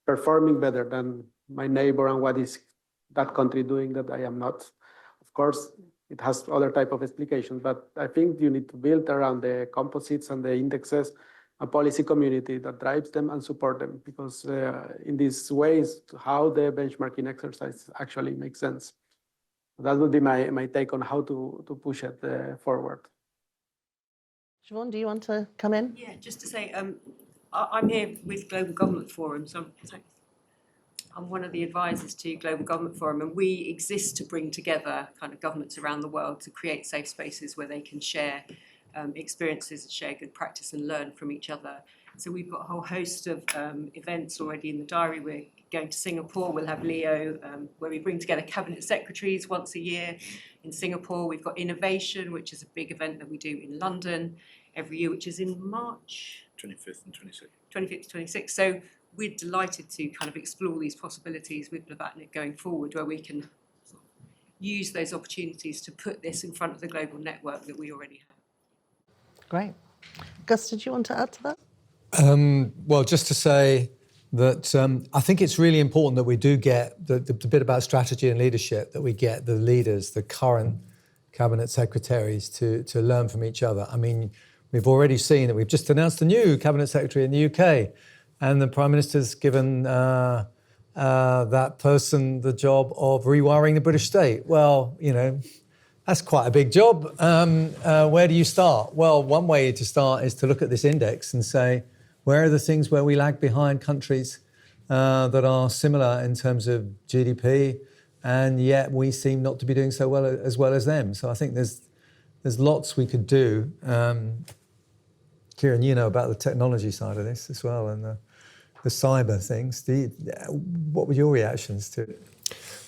performing better than my neighbor and what is that country doing that I am not. Of course, it has other type of explications, but I think you need to build around the composites and the indexes a policy community that drives them and support them, because in these ways, how the benchmarking exercise actually makes sense. That would be my take on how to push it forward. Siobhan, do you want to come in? Yeah, just to say, I'm here with Global Government Forum, so I'm one of the advisors to Global Government Forum, and we exist to bring together kind of governments around the world to create safe spaces where they can share experiences and share good practice and learn from each other. So we've got a whole host of events already in the diary. We're going to Singapore. We'll have Leo, where we bring together cabinet secretaries once a year in Singapore. We've got Innovation, which is a big event that we do in London every year, which is in March 25th and 26th. 25th to 26th. So we're delighted to kind of explore these possibilities with Blavatnik going forward, where we can use those opportunities to put this in front of the global network that we already have. Great. Gus, did you want to add to that? Well, just to say that I think it's really important that we do get the bit about strategy and leadership, that we get the leaders, the current cabinet secretaries to learn from each other. I mean, we've already seen that we've just announced a new cabinet secretary in the UK, and the Prime Minister's given that person the job of rewiring the British state. Well, you know, that's quite a big job. Where do you start? Well, one way to start is to look at this index and say, where are the things where we lag behind countries that are similar in terms of GDP, and yet we seem not to be doing so well as them. So I think there's lots we could do. Kieran, you know about the technology side of this as well, and the cyber things. What were your reactions to it?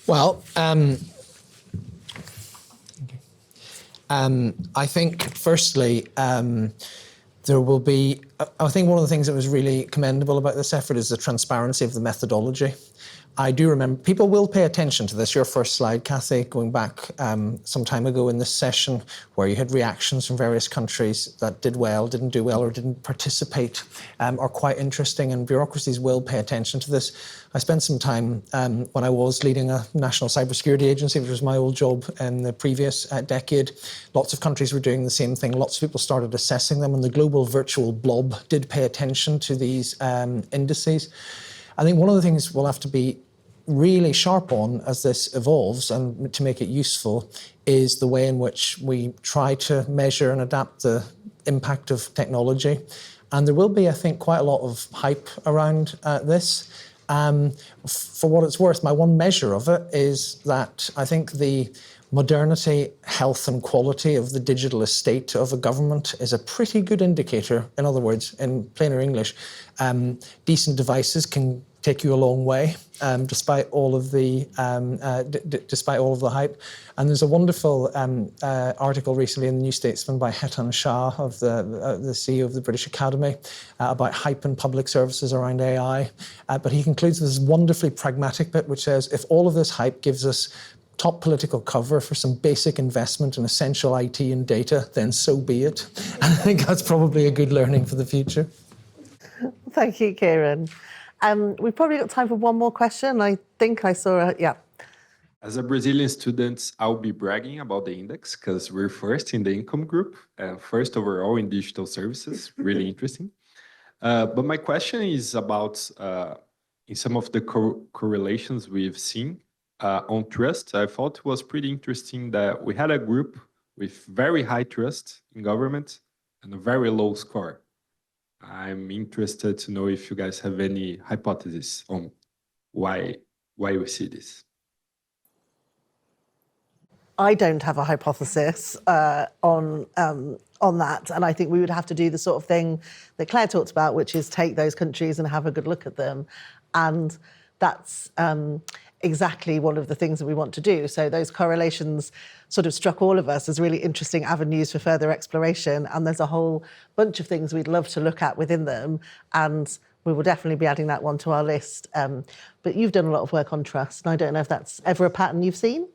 Well, I think, firstly, there will be, I think one of the things that was really commendable about this effort is the transparency of the methodology. I do remember, people will pay attention to this. Your first slide, Cathy, going back some time ago in this session, where you had reactions from various countries that did well, didn't do well, or didn't participate, are quite interesting, and bureaucracies will pay attention to this. I spent some time when I was leading a national cybersecurity agency, which was my old job in the previous decade. Lots of countries were doing the same thing. Lots of people started assessing them, and the global virtual blob did pay attention to these indices. I think one of the things we'll have to be really sharp on as this evolves and to make it useful is the way in which we try to measure and adapt the impact of technology. And there will be, I think, quite a lot of hype around this. For what it's worth, my one measure of it is that I think the modernity, health and quality of the digital estate of a government is a pretty good indicator. In other words, in plainer English, decent devices can take you a long way, despite all of the hype. And there's a wonderful article recently in the New Statesman by Hetan Shah, of the CEO of the British Academy, about hype in public services around AI. But he concludes with this wonderfully pragmatic bit, which says, if all of this hype gives us top political cover for some basic investment in essential IT and data, then so be it. And I think that's probably a good learning for the future. Thank you, Kieran. We've probably got time for one more question. I think I saw yeah. As a Brazilian student, I'll be bragging about the index because we're first in the income group, first overall in digital services, really interesting. But my question is about in some of the correlations we've seen on trust. I thought it was pretty interesting that we had a group with very high trust in government and a very low score. I'm interested to know if you guys have any hypothesis on why we see this. I don't have a hypothesis on that, and I think we would have to do the sort of thing that Claire talked about, which is take those countries and have a good look at them, and that's exactly one of the things that we want to do. So those correlations sort of struck all of us as really interesting avenues for further exploration, and there's a whole bunch of things we'd love to look at within them, and we will definitely be adding that one to our list. But you've done a lot of work on trust, and I don't know if that's ever a pattern you've seen?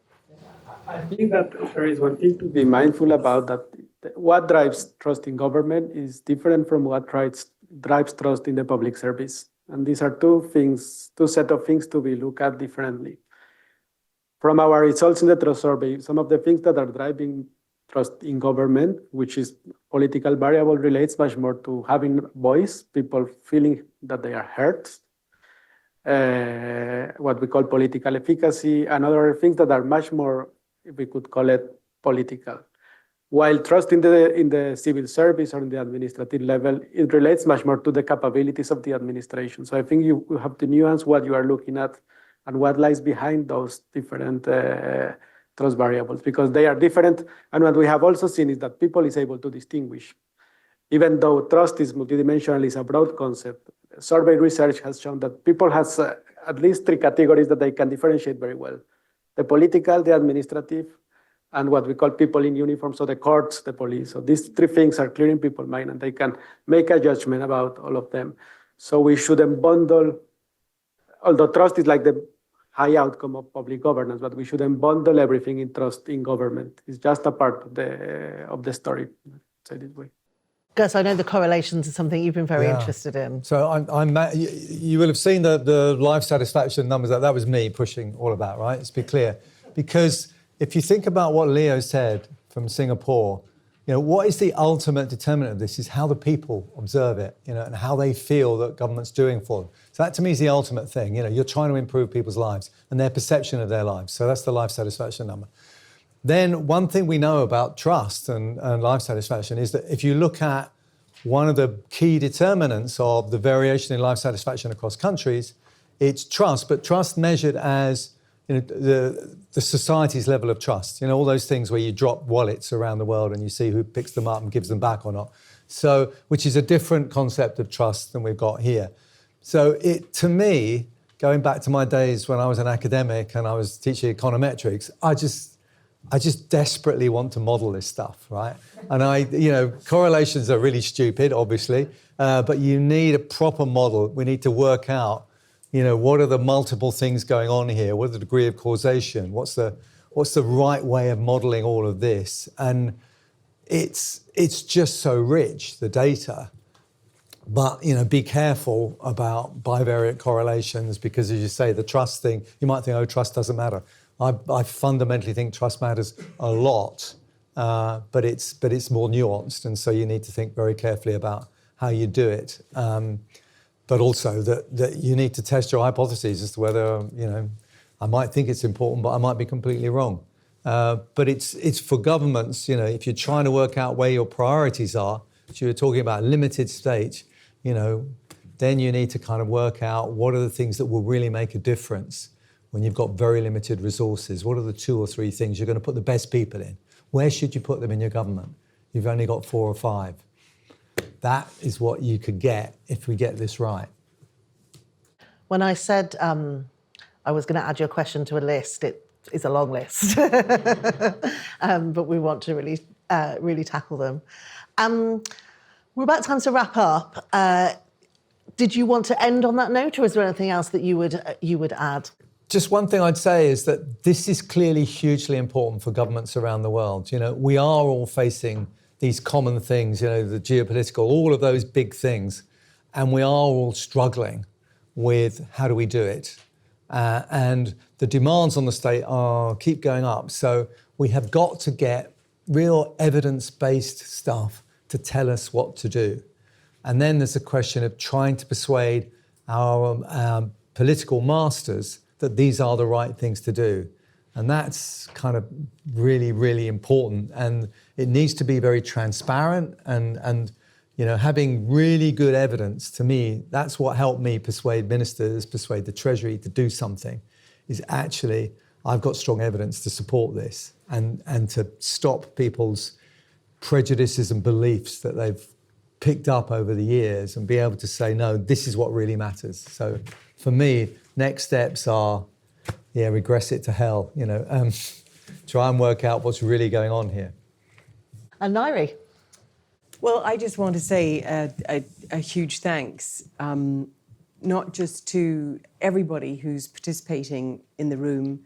I think that there is one thing to be mindful about, that what drives trust in government is different from what drives trust in the public service. And these are two set of things to be looked at differently. From our results in the trust survey, some of the things that are driving trust in government, which is political variable, relates much more to having voice, people feeling that they are heard, what we call political efficacy, and other things that are much more, if we could call it, political. While trust in the civil service or in the administrative level, it relates much more to the capabilities of the administration. So I think you have to nuance what you are looking at and what lies behind those different trust variables, because they are different. And what we have also seen is that people is able to distinguish. Even though trust is multidimensional, is a broad concept, survey research has shown that people has at least three categories that they can differentiate very well: the political, the administrative, and what we call people in uniform, so the courts, the police. So these three things are clear in people's mind, and they can make a judgment about all of them. So we shouldn't bundle, although trust is like the high outcome of public governance, but we shouldn't bundle everything in trust in government. It's just a part of the story, say this way. Gus, I know the correlations are something you've been very interested in. So you will have seen the life satisfaction numbers. That was me pushing all of that, right? Let's be clear. Because if you think about what Leo said from Singapore, what is the ultimate determinant of this is how the people observe it, and how they feel that government's doing for them. So that to me is the ultimate thing. You're trying to improve people's lives and their perception of their lives. So that's the life satisfaction number. Then one thing we know about trust and life satisfaction is that if you look at one of the key determinants of the variation in life satisfaction across countries, it's trust, but trust measured as the society's level of trust. All those things where you drop wallets around the world and you see who picks them up and gives them back or not. So, which is a different concept of trust than we've got here. So to me, going back to my days when I was an academic and I was teaching econometrics, I just desperately want to model this stuff, right? And correlations are really stupid, obviously, but you need a proper model. We need to work out, what are the multiple things going on here? What is the degree of causation? What's the right way of modeling all of this? And it's just so rich, the data. But, be careful about bivariate correlations because, as you say, the trust thing, you might think, oh, trust doesn't matter. I fundamentally think trust matters a lot, but it's more nuanced, and so you need to think very carefully about how you do it. But also that you need to test your hypotheses as to whether, I might think it's important, but I might be completely wrong. But it's for governments, if you're trying to work out where your priorities are, so you're talking about limited state, then you need to kind of work out what are the things that will really make a difference when you've got very limited resources. What are the 2 or 3 things you're going to put the best people in? Where should you put them in your government? You've only got 4 or 5. That is what you could get if we get this right. When I said I was going to add your question to a list, it is a long list, but we want to really tackle them. We're about time to wrap up. Did you want to end on that note, or is there anything else that you would add? Just one thing I'd say is that this is clearly hugely important for governments around the world. We are all facing these common things, the geopolitical, all of those big things, and we are all struggling with how do we do it. And the demands on the state keep going up. So we have got to get real evidence-based stuff to tell us what to do. And then there's a question of trying to persuade our political masters that these are the right things to do. And that's kind of really, really important. And it needs to be very transparent and having really good evidence, to me, that's what helped me persuade ministers, persuade the Treasury to do something, is actually, I've got strong evidence to support this and to stop people's prejudices and beliefs that they've picked up over the years and be able to say, no, this is what really matters. So for me, next steps are, regress it to hell, try and work out what's really going on here. And Ngaire? Well, I just want to say a huge thanks, not just to everybody who's participating in the room,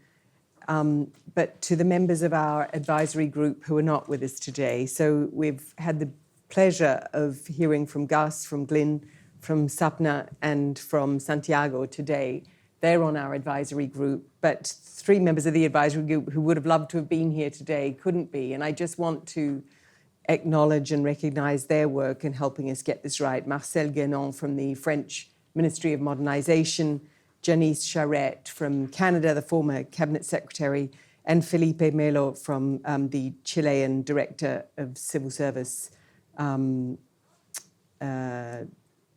but to the members of our advisory group who are not with us today. So we've had the pleasure of hearing from Gus, from Glyn, from Sapana and from Santiago today. They're on our advisory group, but 3 members of the advisory group who would have loved to have been here today couldn't be. And I just want to acknowledge and recognise their work in helping us get this right. Marcel Guénon from the French Ministry of Modernisation, Janice Charette from Canada, the former Cabinet Secretary, and Felipe Melo from the Chilean Director of Civil Service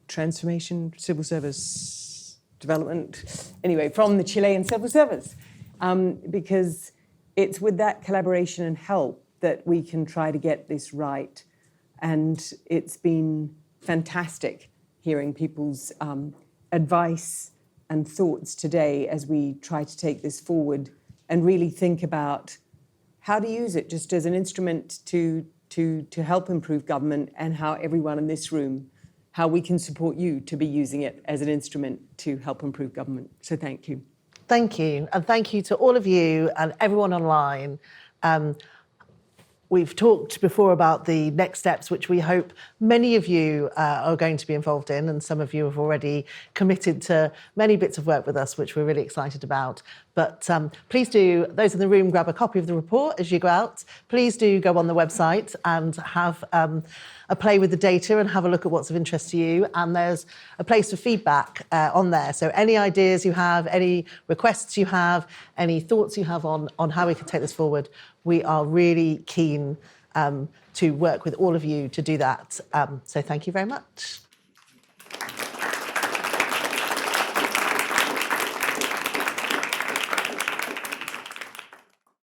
Transformation, Civil Service Development, anyway, from the Chilean Civil Service, because it's with that collaboration and help that we can try to get this right. And it's been fantastic hearing people's advice and thoughts today as we try to take this forward and really think about how to use it just as an instrument to help improve government, and how everyone in this room, how we can support you to be using it as an instrument to help improve government. So thank you. Thank you. And thank you to all of you and everyone online. We've talked before about the next steps, which we hope many of you are going to be involved in, and some of you have already committed to many bits of work with us, which we're really excited about. But please do, those in the room, grab a copy of the report as you go out. Please do go on the website and have a play with the data and have a look at what's of interest to you. And there's a place for feedback on there. So any ideas you have, any requests you have, any thoughts you have on how we can take this forward, we are really keen to work with all of you to do that. So thank you very much.